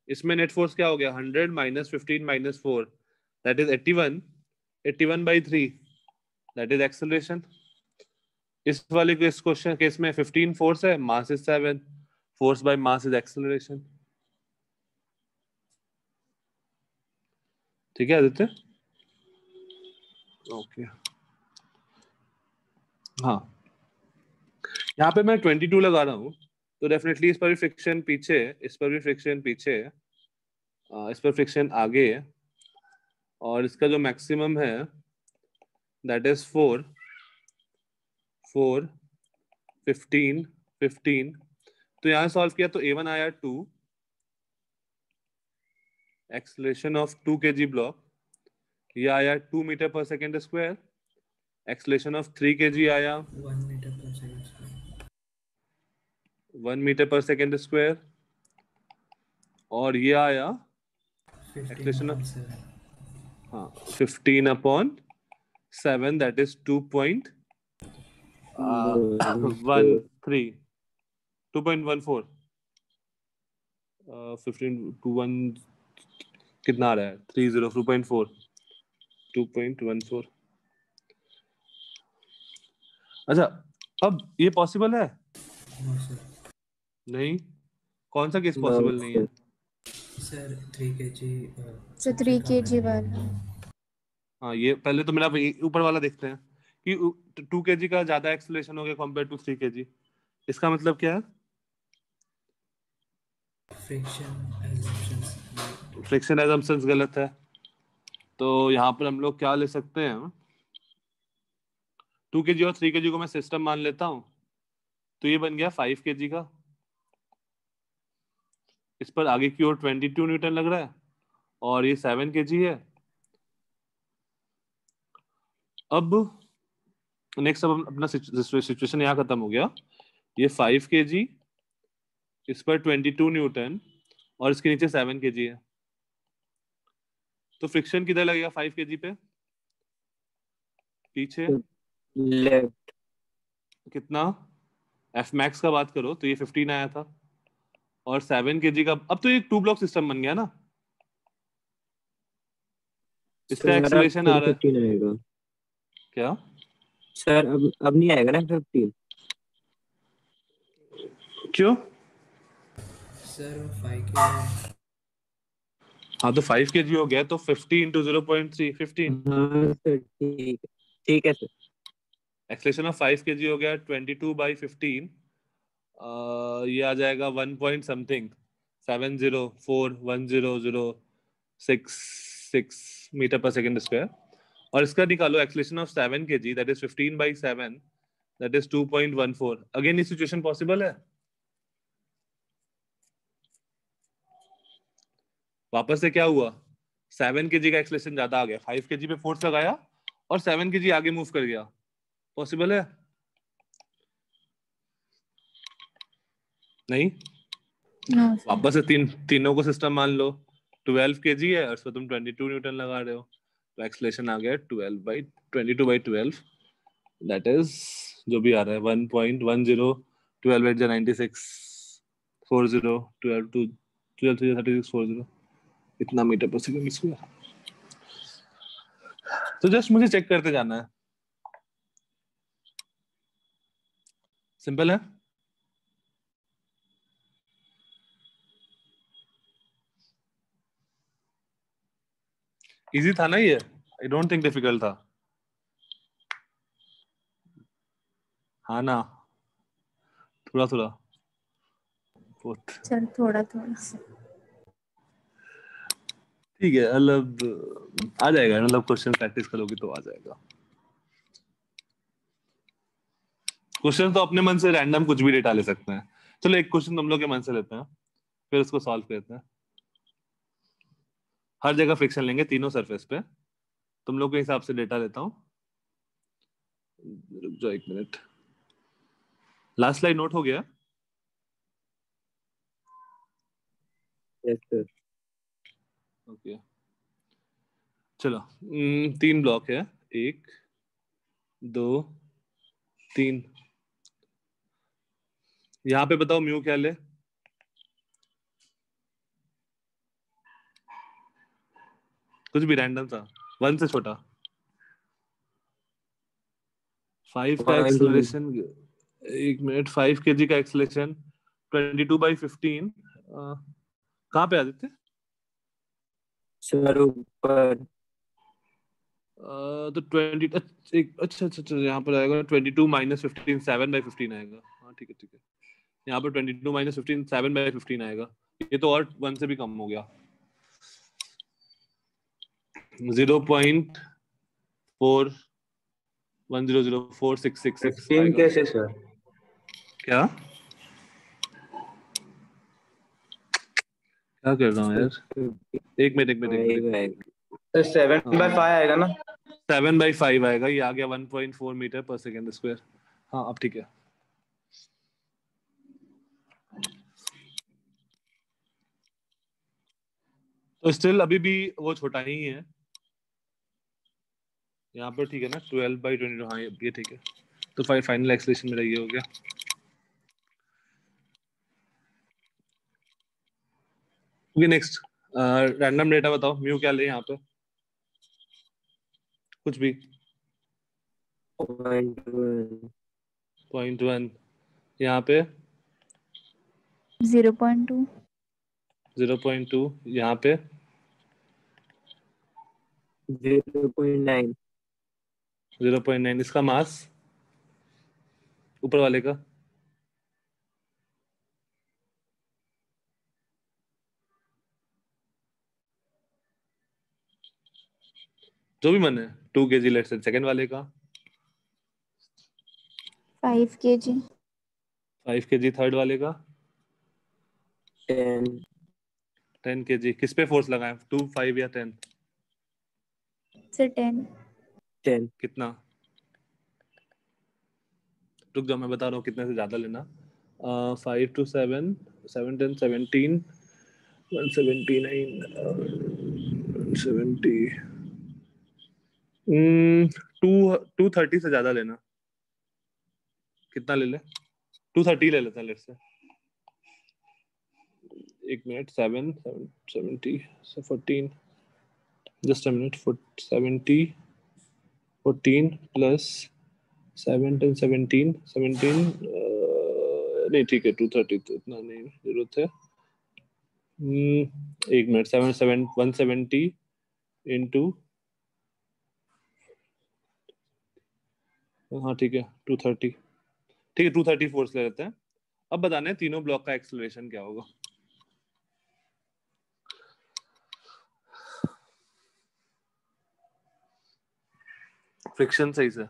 [SPEAKER 1] इसमें नेट फोर्स क्या हो गया 100 minus 15 minus 4 that is 81 81/3 that is acceleration. इस वाले इस क्वेश्चन केस में 15 फोर्स है, mass is 7, force by mass is acceleration. ठीक है आदित्य? ओके हाँ यहाँ पे मैं 22 लगा रहा हूँ तो डेफिनेटली इस पर भी फ्रिक्शन पीछे, इस पर भी फ्रिक्शन पीछे, इस पर फ्रिक्शन आगे है और इसका जो मैक्सिमम है दैट इज 4 4 15 15। तो यहाँ सॉल्व किया तो A1 आया 2, एक्सेलरेशन ऑफ 2 kg ब्लॉक ये आया 2 मीटर पर second square. Acceleration of 3 kg आया
[SPEAKER 2] 1 मीटर पर सेकंड स्क्वायर
[SPEAKER 1] 1 मीटर पर सेकेंड स्क्वायर और ये आया एक्सेलरेशन ऑफ
[SPEAKER 2] 15/7
[SPEAKER 1] हाँ 15/7 दैट इज 2.13 2.14 15 to 1 कितना आ रहा है 30 2.4 2.14। अच्छा, अब ये पॉसिबल है?
[SPEAKER 2] No sir.
[SPEAKER 1] नहीं, कौन सा केस
[SPEAKER 3] No,
[SPEAKER 1] पॉसिबल नहीं है?
[SPEAKER 2] सर 3 kg
[SPEAKER 4] सो 3 kg वाला।
[SPEAKER 1] हाँ, ये पहले तो मेरा ऊपर वाला देखते हैं कि 2 kg का ज्यादा एक्सेलरेशन हो गया कंपेयर टू 3 kg। इसका मतलब क्या है?
[SPEAKER 2] Friction assumptions.
[SPEAKER 1] फ्रिक्शन एजम्पशंस गलत है। तो यहाँ पर हम लोग क्या ले सकते हैं? 2 kg और 3 kg को मैं सिस्टम मान लेता हूँ, तो ये बन गया 5 kg का। इस पर आगे की ओर 22 न्यूटन लग रहा है और ये 7 kg है। अब नेक्स्ट, अब अपना सिचुएशन यहाँ खत्म हो गया। ये 5 kg, इस पर 22 न्यूटन और इसके नीचे 7 kg है। तो फ्रिक्शन किधर लगेगा 5 kg पे? पीछे
[SPEAKER 3] left.
[SPEAKER 1] कितना? एफ मैक्स का बात करो तो ये 15 आया था और 7 kg का, अब तो ये 2 ब्लॉक सिस्टम बन गया ना। इसका
[SPEAKER 3] सर अब
[SPEAKER 1] एक्सेलरेशन आ
[SPEAKER 3] फिर
[SPEAKER 1] रहा है
[SPEAKER 3] 15 आएगा।
[SPEAKER 1] क्या?
[SPEAKER 3] सर अब नहीं आएगा ना 15।
[SPEAKER 1] क्यों?
[SPEAKER 2] Sir 5 kg।
[SPEAKER 1] हाँ, तो 5 kg हो गया तो 50 इंटू 0.3, 15।
[SPEAKER 3] हाँ सर, ठीक है सर।
[SPEAKER 1] एक्सेलरेशन ऑफ 5 kg हो गया 22/15। ये आ जाएगा 1 पॉइंट समथिंग 7041006 मीटर पर सेकेंड स्क्वायर। और इसका निकालो acceleration of 7 kg, that is 15/7, that is 2.14। Again ये सिचुएशन पॉसिबल है? वापस से क्या हुआ? 7 kg का एक्सेलरेशन ज्यादा आ गया, 5 kg पे फोर्स लगाया और 7 kg आगे मूव कर गया। पॉसिबल है? नहीं।
[SPEAKER 4] नो
[SPEAKER 1] वापस से तीनों को सिस्टम मान लो। 12 kg है और उसमें तुम 22 न्यूटन लगा रहे हो, तो एक्सेलरेशन आ गया 22/12, दैट इज जो भी आ रहा है 1.10, 12/96, 40, 12 इतना मीटर पर सेकंड स्क्वायर। तो जस्ट मुझे चेक करते जाना है, सिंपल है। इजी था ना ये? आई डोंट थिंक डिफिकल्ट था। हाँ ना, थोड़ा थोड़ा बहुत।
[SPEAKER 4] सर, थोड़ा थोड़ा।
[SPEAKER 1] ठीक है, मतलब आ जाएगा, मतलब क्वेश्चन प्रैक्टिस करोगे तो आ जाएगा। क्वेश्चन तो अपने मन से रैंडम कुछ भी डेटा ले सकते हैं। चलो एक क्वेश्चन तुम लोग के मन से लेते हैं, फिर उसको सॉल्व करते हैं। हर जगह फ्रिक्शन लेंगे तीनों सरफेस पे। तुम लोग के हिसाब से डेटा लेता हूँ, रुक जाओ 1 मिनट। लास्ट स्लाइड नोट हो गया?
[SPEAKER 3] Yes sir.
[SPEAKER 1] ओके, चलो 3 ब्लॉक है, 1 2 3। यहाँ पे बताओ म्यू क्या ले? कुछ भी रैंडम सा, 1 से छोटा। 5 का
[SPEAKER 3] 1
[SPEAKER 1] एक्सेलरेशन, 1 मिनट, 5 kg का एक्सेलरेशन 22/15। कहाँ पे आदित्य?
[SPEAKER 3] सर ऊपर।
[SPEAKER 1] तो 20, अच्छा अच्छा अच्छा, यहाँ पर आएगा 22 - 15, 7/15 आएगा। हाँ ठीक है ठीक है, यहाँ पर 22 - 15, 7/15 आएगा। ये तो और 1 से भी कम हो गया, 0.41004666
[SPEAKER 6] 15
[SPEAKER 1] आएगा।
[SPEAKER 6] कैसे सर?
[SPEAKER 1] क्या क्या कर रहा हूँ यार? 1 मिनट।
[SPEAKER 6] तो 7/5 आएगा ना?
[SPEAKER 1] 7/5 आएगा, ये आ गया 1.4 मीटर पर सेकेंड स्क्वायर। हाँ अब ठीक है। तो स्टिल अभी भी वो छोटा ही है यहाँ पर, ठीक है ना? 12/22, हाँ ये ठीक है। तो फाइनल एक्सेलरेशन मेरा ये हो गया। ओके नेक्स्ट, रैंडम डेटा बताओ, म्यू क्या ले यहाँ पे? कुछ भी
[SPEAKER 3] 0.1
[SPEAKER 1] 0.1 यहाँ पे
[SPEAKER 4] 0.2
[SPEAKER 1] 0.2 यहाँ पे
[SPEAKER 3] 0.9
[SPEAKER 1] 0.9 इसका मास ऊपर वाले का जो भी मन है 2 kg लेट्स से सेकंड वाले का
[SPEAKER 4] 5 kg
[SPEAKER 1] 5 kg थर्ड वाले का
[SPEAKER 3] 10
[SPEAKER 1] 10 kg किस पे फोर्स लगाएं 2 5 या 10
[SPEAKER 4] से 10
[SPEAKER 3] 10
[SPEAKER 1] कितना रुक जाओ मैं बता रहा हूँ कितने से ज्यादा लेना 5 to 7 7 10 17 179 170 230 से ज्यादा लेना कितना ले ले 230 ले लेते हैं लेट्स से एक minute 7 70 14 just a minute 70 14 plus 7 10 17 17 नहीं ठीक है 230 तो इतना नहीं जरूरत है एक मिनट 7 7 170 इंटू हाँ ठीक है 230 ठीक है 230 फोर्स ले लेते हैं अब बताने तीनों ब्लॉक का एक्सेलरेशन क्या होगा फ्रिक्शन सही से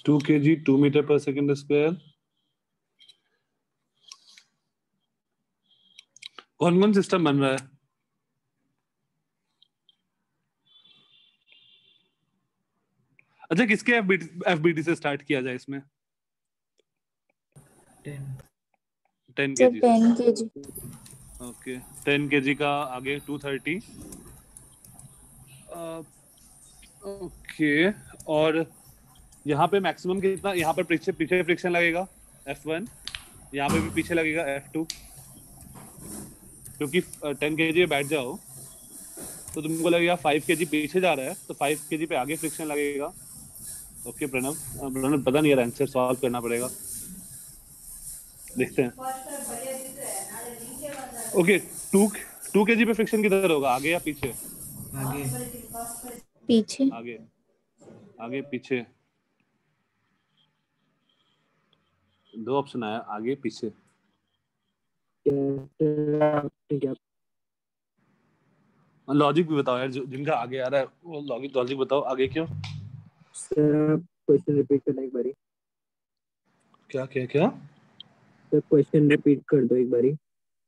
[SPEAKER 1] 2 kg 2 मीटर पर सेकंड स्क्वायर। कौन कौन सिस्टम बन रहा है? अच्छा, किसके एफबीटी से स्टार्ट किया जाए इसमें? 10
[SPEAKER 4] sir
[SPEAKER 1] kg
[SPEAKER 4] 10 kg।
[SPEAKER 1] Okay, 10 kg का आगे 230। ओके, और यहाँ पे मैक्सिमम कितना? यहाँ पर पीछे पीछे फ्रिक्शन लगेगा F1, यहाँ पे भी पीछे लगेगा F2, क्योंकि 10 kg पे बैठ जाओ तो तुमको लगेगा 5 kg पीछे जा रहा है, तो 5 kg पे आगे फ्रिक्शन लगेगा। ओके प्रणव पता नहीं यार, आंसर सॉल्व करना पड़ेगा, देखते हैं। ओके, 2 kg पे फ्रिक्शन किधर होगा, आगे या पीछे?
[SPEAKER 2] आगे
[SPEAKER 4] पीछे।
[SPEAKER 1] आगे पीछे, दो ऑप्शन आया, आगे पीछे।
[SPEAKER 3] क्या
[SPEAKER 1] लॉजिक भी बताओ यार, जिनका आगे आ रहा है वो लॉजिक बताओ, आगे क्यों?
[SPEAKER 3] सर क्वेश्चन रिपीट करना एक बारी।
[SPEAKER 1] क्या क्या क्या?
[SPEAKER 3] सर क्वेश्चन रिपीट कर दो एक बारी।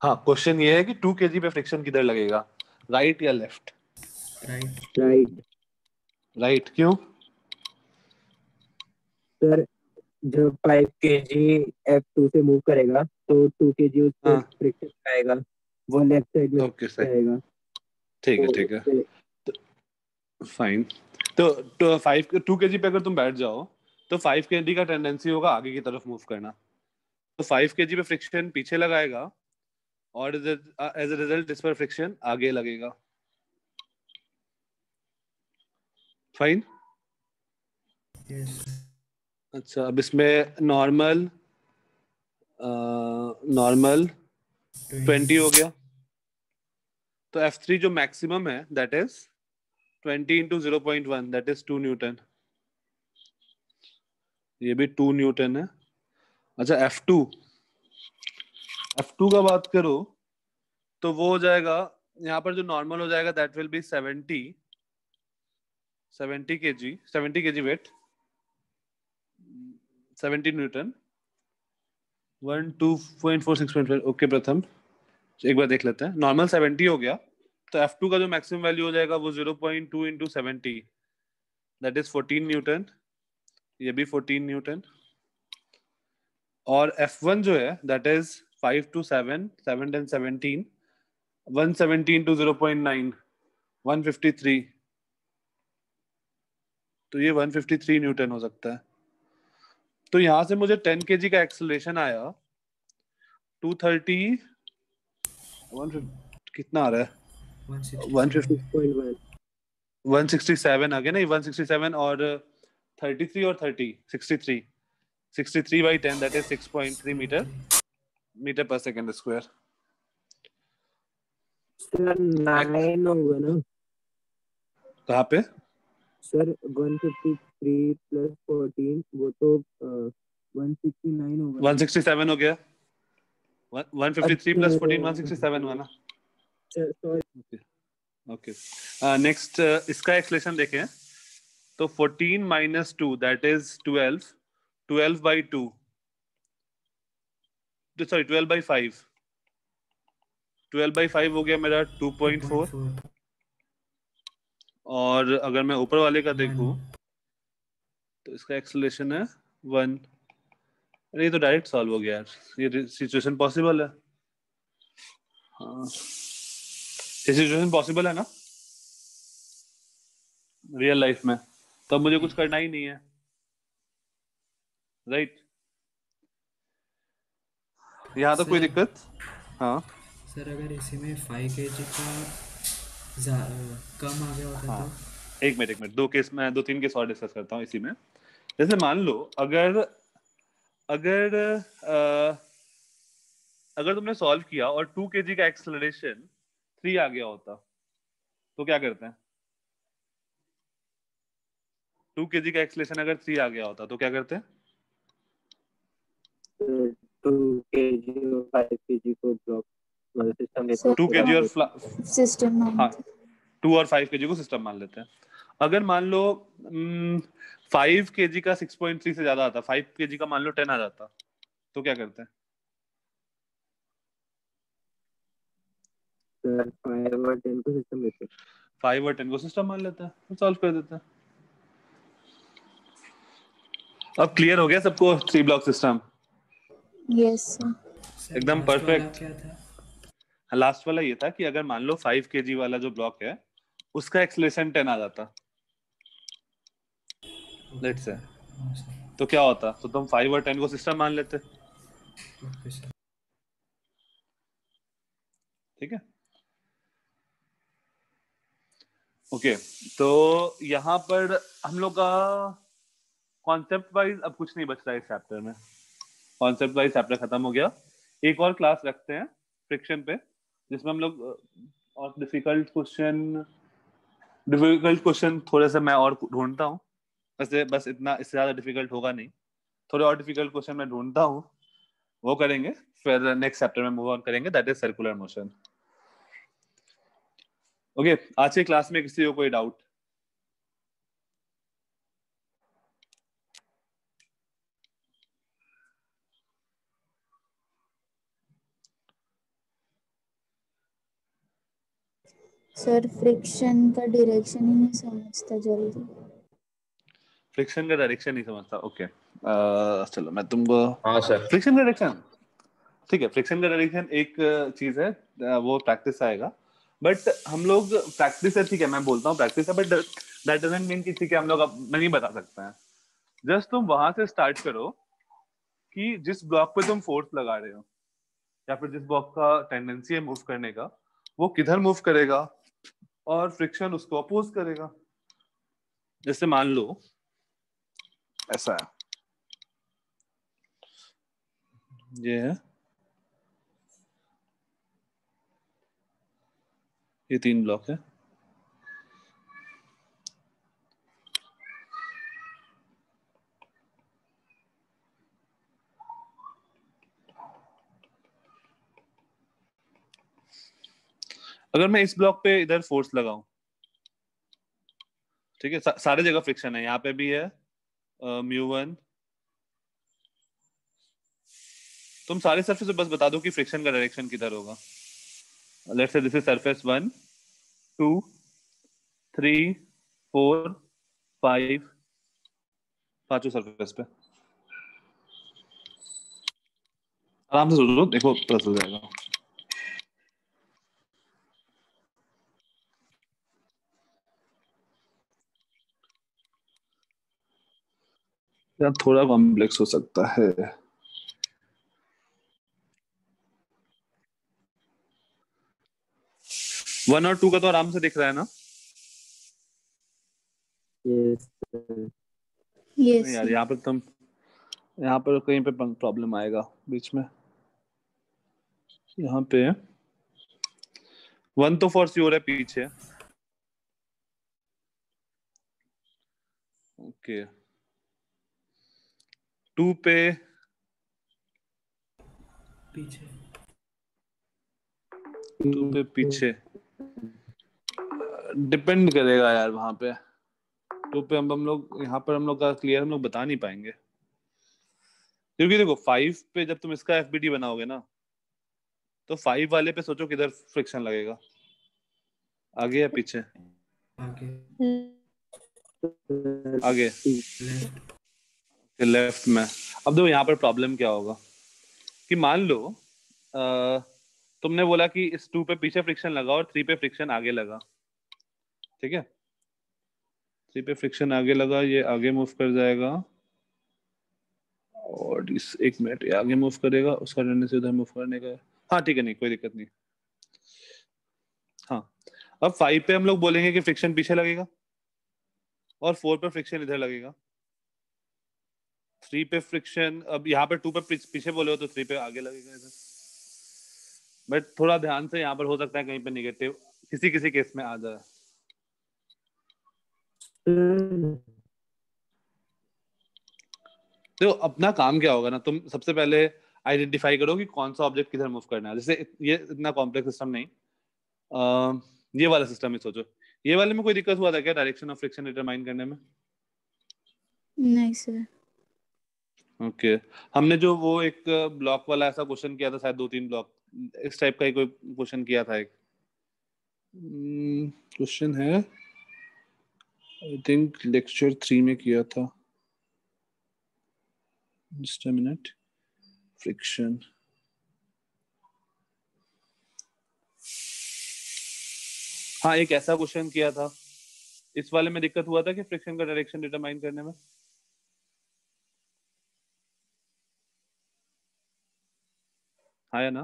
[SPEAKER 1] हाँ, क्वेश्चन ये है कि 2 kg पे फ्रिक्शन किधर लगेगा, राइट या लेफ्ट?
[SPEAKER 2] राइट।
[SPEAKER 3] राइट।
[SPEAKER 1] राइट, क्यों?
[SPEAKER 3] सर जब 5 kg F2 से मूव करेगा तो 2 kg उस पर फ्रिक्शन आएगा, वो लेफ्ट साइड में
[SPEAKER 1] ओके सही,
[SPEAKER 3] आएगा।
[SPEAKER 1] ठीक है फाइन। तो 2 kg पे अगर तुम बैठ जाओ तो 5 kg का टेंडेंसी होगा आगे की तरफ मूव करना, तो 5 kg पे फ्रिक्शन पीछे लगाएगा और एज अ रिजल्ट इस पर फ्रिक्शन आगे लगेगा। फाइन।
[SPEAKER 2] यस।
[SPEAKER 1] अच्छा, अब इसमें नॉर्मल 20 हो गया, तो F3 जो मैक्सिमम है that is 20 into 0.1, that is 2 Newton. ये भी 2 न्यूटन है। अच्छा, F2 का बात करो तो वो हो जाएगा, यहाँ पर जो नॉर्मल हो जाएगा that will be 70 kg weight, 70 newton, 1.2.46.5। Okay Pratham, एक बार देख लेते हैं। नॉर्मल 70 हो गया, तो F2 का जो मैक्सिमम वैल्यू हो जाएगा वो 0.2 into 70, दैट इज 14 न्यूटन। ये भी 14 न्यूटन। और F1 जो है that is 5 to 7, 7 and 17, 170 into 0.9, 153। तो ये 153 न्यूटन हो सकता है। तो यहां से मुझे 10 kg का एक्सेलरेशन आया 230, कितना आ रहा है?
[SPEAKER 3] 150.1
[SPEAKER 1] 167 आ गया, नहीं 167 और 33 और 30 63 by 10, दैट इज 6.3 मीटर पर सेकंड स्क्वायर।
[SPEAKER 3] सर 9 होगा ना?
[SPEAKER 1] कहाँ पे?
[SPEAKER 3] सर 153 प्लस 14 वो तो 169 होगा।
[SPEAKER 1] 167 हो गया, 153 प्लस 14 167 हुआ ना?
[SPEAKER 3] सॉरी।
[SPEAKER 1] ओके, नेक्स्ट इसका एक्सप्लेनेशन देखें तो 14 minus 2 that is 12 by 2, sorry 12 by 5, 12 by 5 हो गया मेरा 2.4। और अगर मैं ऊपर वाले का देखूं तो इसका एक्सेलरेशन है 1। अरे ये तो डायरेक्ट सॉल्व हो गया यार, ये सिचुएशन पॉसिबल है? हाँ, ये सिचुएशन पॉसिबल है ना रियल लाइफ में, तो अब मुझे कुछ करना ही नहीं है, राइट? यहाँ तो कोई दिक्कत? हाँ
[SPEAKER 2] सर अगर इसी में 5 kg का कम आ गया होता
[SPEAKER 1] हाँ,
[SPEAKER 2] तो?
[SPEAKER 1] एक मिनट, 2-3 केस और डिस्कस करता हूँ इसी में। जैसे मान लो अगर तुमने सॉल्व किया और 2 kg का एक्सेलरेशन 3 आ गया होता तो क्या करते हैं? 2 kg का एक्सेलरेशन अगर 3 आ गया होता तो क्या करते हैं?
[SPEAKER 3] 2 kg और 5 kg को ब्लॉक मतलब सिस्टम लेते हैं।
[SPEAKER 1] 2 kg और
[SPEAKER 4] सिस्टम
[SPEAKER 1] हाँ 2 और 5 kg को सिस्टम मान लेते हैं। अगर मान लो 5 kg का 6.3 से ज्यादा आता, 5 kg का मान लो 10 आ जाता, तो क्या करते हैं?
[SPEAKER 3] सर 5 और 10 को सिस्टम लेते हैं।
[SPEAKER 1] 5 और 10 को सिस्टम मान लेते हैं, तो सॉल्व कर देते हैं। अब क्लियर हो गया सबको 3 block system?
[SPEAKER 4] Yes sir.
[SPEAKER 2] Sir
[SPEAKER 1] एकदम
[SPEAKER 2] लास्ट वाला
[SPEAKER 1] perfect।
[SPEAKER 2] क्या था?
[SPEAKER 1] लास्ट वाला ये था कि अगर मान लो 5 kg वाला जो ब्लॉक है उसका एक्सेलरेशन 10 आ जाता, लेट्स से,
[SPEAKER 2] हाँ सर।
[SPEAKER 1] तो क्या होता? तो तुम 5 और 10 को सिस्टम मान लेते,
[SPEAKER 2] ओके सर।
[SPEAKER 1] ठीक है? ओके, तो यहाँ पर हम लोग का कॉन्सेप्ट वाइज अब कुछ नहीं बच रहा है इस चैप्टर में। कॉन्सेप्ट वाइज चैप्टर खत्म हो गया। एक और क्लास रखते हैं फ्रिक्शन पे, जिसमें हम लोग और डिफिकल्ट क्वेश्चन थोड़े से मैं और ढूंढता हूँ। वैसे बस इतना, इससे ज्यादा डिफिकल्ट होगा नहीं, थोड़े और डिफिकल्ट क्वेश्चन मैं ढूंढता हूँ, वो करेंगे, फिर नेक्स्ट चैप्टर में मूव ऑन करेंगे, that is circular motion. Okay, आज के क्लास में किसी को कोई डाउट?
[SPEAKER 4] सर फ्रिक्शन का डायरेक्शन ही नहीं समझता जल्दी।
[SPEAKER 1] फ्रिक्शन का डायरेक्शन नहीं समझता? ओके, चलो मैं तुमको
[SPEAKER 6] हाँ सर।
[SPEAKER 1] फ्रिक्शन का डायरेक्शन, ठीक है, फ्रिक्शन का डायरेक्शन एक चीज है, वो प्रैक्टिस आएगा। बट हम लोग प्रैक्टिस है, ठीक है, मैं बोलता हूँ प्रैक्टिस है, बट दैट डजंट मीन कि ठीक है हम लोग अब नहीं बता सकते हैं। जस्ट तुम वहां से स्टार्ट करो कि जिस ब्लॉक पे तुम फोर्स लगा रहे हो, या फिर जिस ब्लॉक का टेंडेंसी है मूव करने का, वो किधर मूव करेगा और फ्रिक्शन उसको अपोज करेगा। जैसे मान लो ऐसा है, ये है, ये 3 ब्लॉक है, अगर मैं इस ब्लॉक पे इधर फोर्स लगाऊं, ठीक है, सारे जगह फ्रिक्शन है, यहाँ पे भी है μ1, तुम सारे सरफेस पे बस बता दो कि फ्रिक्शन का डायरेक्शन किधर होगा। Let's say this is surface 1 2 3 4 5, पांचों सरफेस पे आराम से सोचो, देखो पता चल जाएगा। यार थोड़ा कॉम्प्लेक्स हो सकता है। 1 और 2 का तो आराम से दिख रहा है ना?
[SPEAKER 3] यस
[SPEAKER 4] यस
[SPEAKER 1] यार यहाँ पर तुम, यहाँ पर कहीं पे प्रॉब्लम आएगा बीच में, यहाँ पे 1 तो फॉर श्योर है पीछे, ओके, 2 पे
[SPEAKER 2] पीछे
[SPEAKER 1] 2 पे पीछे डिपेंड करेगा यार, वहां पे 2 पे हम लोग, यहाँ पर हम लोग का क्लियर हम लोग बता नहीं पाएंगे, क्योंकि देखो 5 पे जब तुम इसका एफबीटी बनाओगे ना, तो 5 वाले पे सोचो किधर फ्रिक्शन लगेगा, आगे या पीछे?
[SPEAKER 2] आगे
[SPEAKER 1] आगे,
[SPEAKER 2] लेफ्ट।
[SPEAKER 1] लेफ्ट में। अब देखो यहाँ पर प्रॉब्लम क्या होगा कि मान लो तुमने बोला कि इस 2 पे पीछे फ्रिक्शन लगा और 3 पे फ्रिक्शन आगे लगा, ठीक है, 3 पे फ्रिक्शन आगे लगा, ये आगे मूव कर जाएगा, और इस 1 मिनट ये आगे मूव करेगा, उसका टेंडेंसी उधर मूव करने का। हाँ ठीक है, नहीं कोई दिक्कत नहीं। हाँ, अब 5 पे हम लोग बोलेंगे कि फ्रिक्शन पीछे लगेगा, और 4 पे फ्रिक्शन इधर लगेगा, 3 पे फ्रिक्शन, अब यहाँ पे 2 पे पीछे बोले हो तो 3 पे आगे लगेगा इधर। बट थोड़ा ध्यान से, यहाँ पर हो सकता है कहीं पे नेगेटिव किसी किसी केस में आ जाए। तो अपना काम क्या होगा ना, तुम सबसे पहले आइडेंटिफाई करो कि कौन सा ऑब्जेक्ट किधर मूव करना है। जैसे ये इतना कॉम्प्लेक्स सिस्टम नहीं, ये वाला सिस्टम ही सोचो, ये वाले में कोई दिक्कत हुआ था क्या डायरेक्शन ऑफ फ्रिक्शन डिटरमाइन करने में?
[SPEAKER 4] नहीं सर।
[SPEAKER 1] ओके हमने जो वो एक ब्लॉक वाला ऐसा क्वेश्चन किया था, शायद 2-3 ब्लॉक इस टाइप का ही कोई क्वेश्चन किया था एक क्वेश्चन है, आई थिंक लेक्चर 3 में किया था। Just a minute. फ्रिक्शन, हाँ एक ऐसा क्वेश्चन किया था। इस वाले में दिक्कत हुआ था कि फ्रिक्शन का डायरेक्शन डिटरमाइन करने में। हाँ या ना?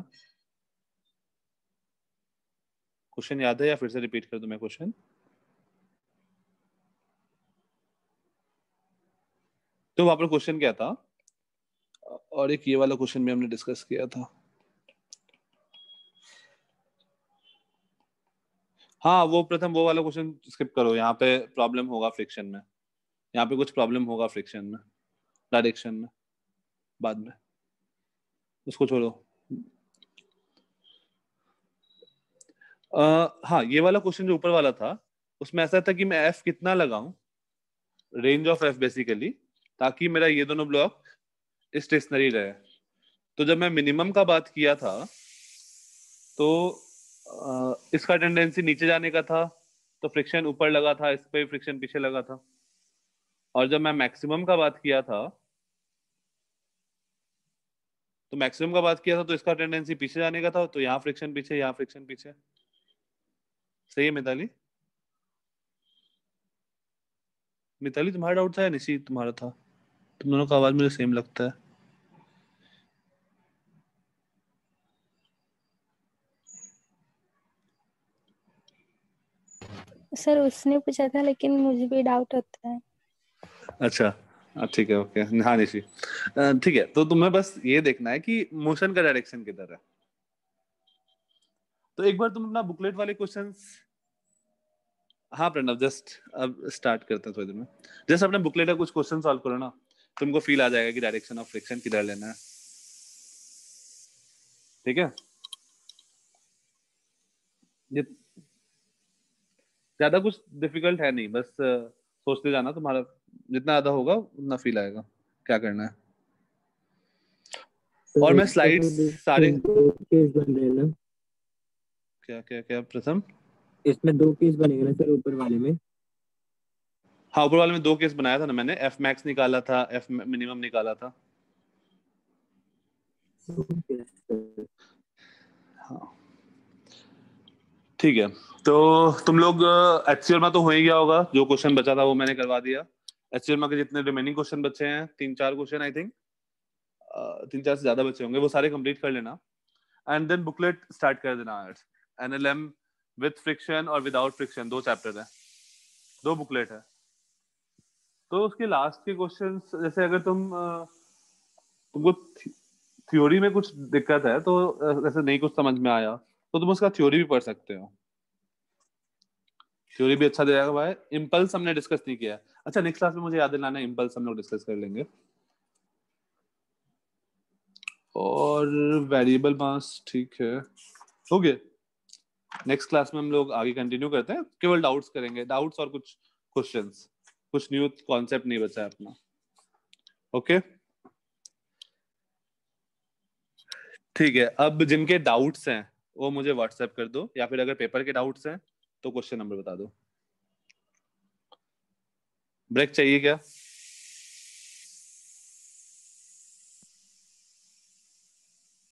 [SPEAKER 1] क्वेश्चन याद है या फिर से रिपीट कर दूं मैं क्वेश्चन? तो वहां पर क्वेश्चन क्या था, और एक ये वाला क्वेश्चन भी हमने डिस्कस किया था। हाँ वो प्रथम वो वाला क्वेश्चन स्किप करो, यहाँ पे प्रॉब्लम होगा फ्रिक्शन में, यहाँ पे कुछ प्रॉब्लम होगा फ्रिक्शन में, डायरेक्शन में बाद में, उसको छोड़ो। हाँ ये वाला क्वेश्चन जो ऊपर वाला था उसमें ऐसा था कि मैं एफ कितना लगाऊं, रेंज ऑफ एफ बेसिकली, ताकि मेरा ये दोनों ब्लॉक स्टेशनरी रहे। तो जब मैं मिनिमम का बात किया था तो इसका टेंडेंसी नीचे जाने का था, तो फ्रिक्शन ऊपर लगा था, इस पे फ्रिक्शन पीछे लगा था। और जब मैं मैक्सिमम का बात किया था तो इसका टेंडेंसी पीछे जाने का था, तो यहाँ फ्रिक्शन पीछे, यहाँ फ्रिक्शन पीछे। सही है मिताली? मिताली तुम्हारा डाउट था या निशी तुम्हारा था? तुम दोनों का आवाज मुझे सेम लगता है।
[SPEAKER 7] सर उसने पूछा था लेकिन मुझे भी डाउट होता है।
[SPEAKER 1] अच्छा ठीक है, ओके। हाँ निशी ठीक है, तो तुम्हें बस ये देखना है कि मोशन का डायरेक्शन किधर है। तो एक बार तुम अपना बुकलेट वाले क्वेश्चंस, हाँ प्रणव जस्ट अब स्टार्ट करते हैं थोड़ी देर में। जस्ट अपने बुकलेट का कुछ क्वेश्चन सॉल्व करो ना, तुमको फील आ जाएगा कि डायरेक्शन ऑफ फ्रिक्शन किधर लेना है। ठीक है, ये ज्यादा कुछ डिफिकल्ट है नहीं, बस सोचते जाना, तुम्हारा जितना ज्यादा होगा उतना फील आएगा क्या करना है। और मैं स्लाइड्स सारे
[SPEAKER 3] केस बन रहे हैं ना,
[SPEAKER 1] क्या क्या क्या प्रथम?
[SPEAKER 3] इसमें 2 केस बनेंगे ना सर ऊपर वाले में?
[SPEAKER 1] हाँ ऊपर वाले में 2 केस बनाया था ना मैंने, एफ मैक्स निकाला था, एफ मिनिमम निकाला था। हाँ ठीक है, तो तुम लोग एचसीएल में तो हो ही गया होगा, जो क्वेश्चन बचा था वो मैंने करवा दिया। एचसीएल में के जितने रिमेनिंग क्वेश्चन बचे हैं 3-4 क्वेश्चन आई थिंक, 3-4 से ज्यादा बचे होंगे, वो सारे कंप्लीट कर लेना। एंड देन बुकलेट स्टार्ट कर देना। एनएलएम विद फ्रिक्शन और विदाउट फ्रिक्शन 2 चैप्टर है, 2 बुकलेट है। तो उसके लास्ट के क्वेश्चंस, जैसे अगर तुमको थ्योरी में कुछ दिक्कत है तो जैसे नहीं कुछ समझ में आया तो तुम उसका थ्योरी भी पढ़ सकते हो, थ्योरी भी अच्छा दे जाएगा भाई। इम्पल्स हमने डिस्कस नहीं किया। अच्छा नेक्स्ट क्लास में मुझे याद दिलाना, इम्पल्स हम लोग डिस्कस कर लेंगे। और वेरिएबल मास ठीक है, हो गया। नेक्स्ट क्लास में हम लोग आगे कंटिन्यू करते हैं, केवल डाउट्स करेंगे, डाउट्स और कुछ क्वेश्चंस, कुछ न्यू कॉन्सेप्ट नहीं बचा है अपना। ओके ठीक है, अब जिनके डाउट्स हैं वो मुझे व्हाट्सएप कर दो, या फिर अगर पेपर के डाउट्स हैं तो क्वेश्चन नंबर बता दो। ब्रेक चाहिए क्या?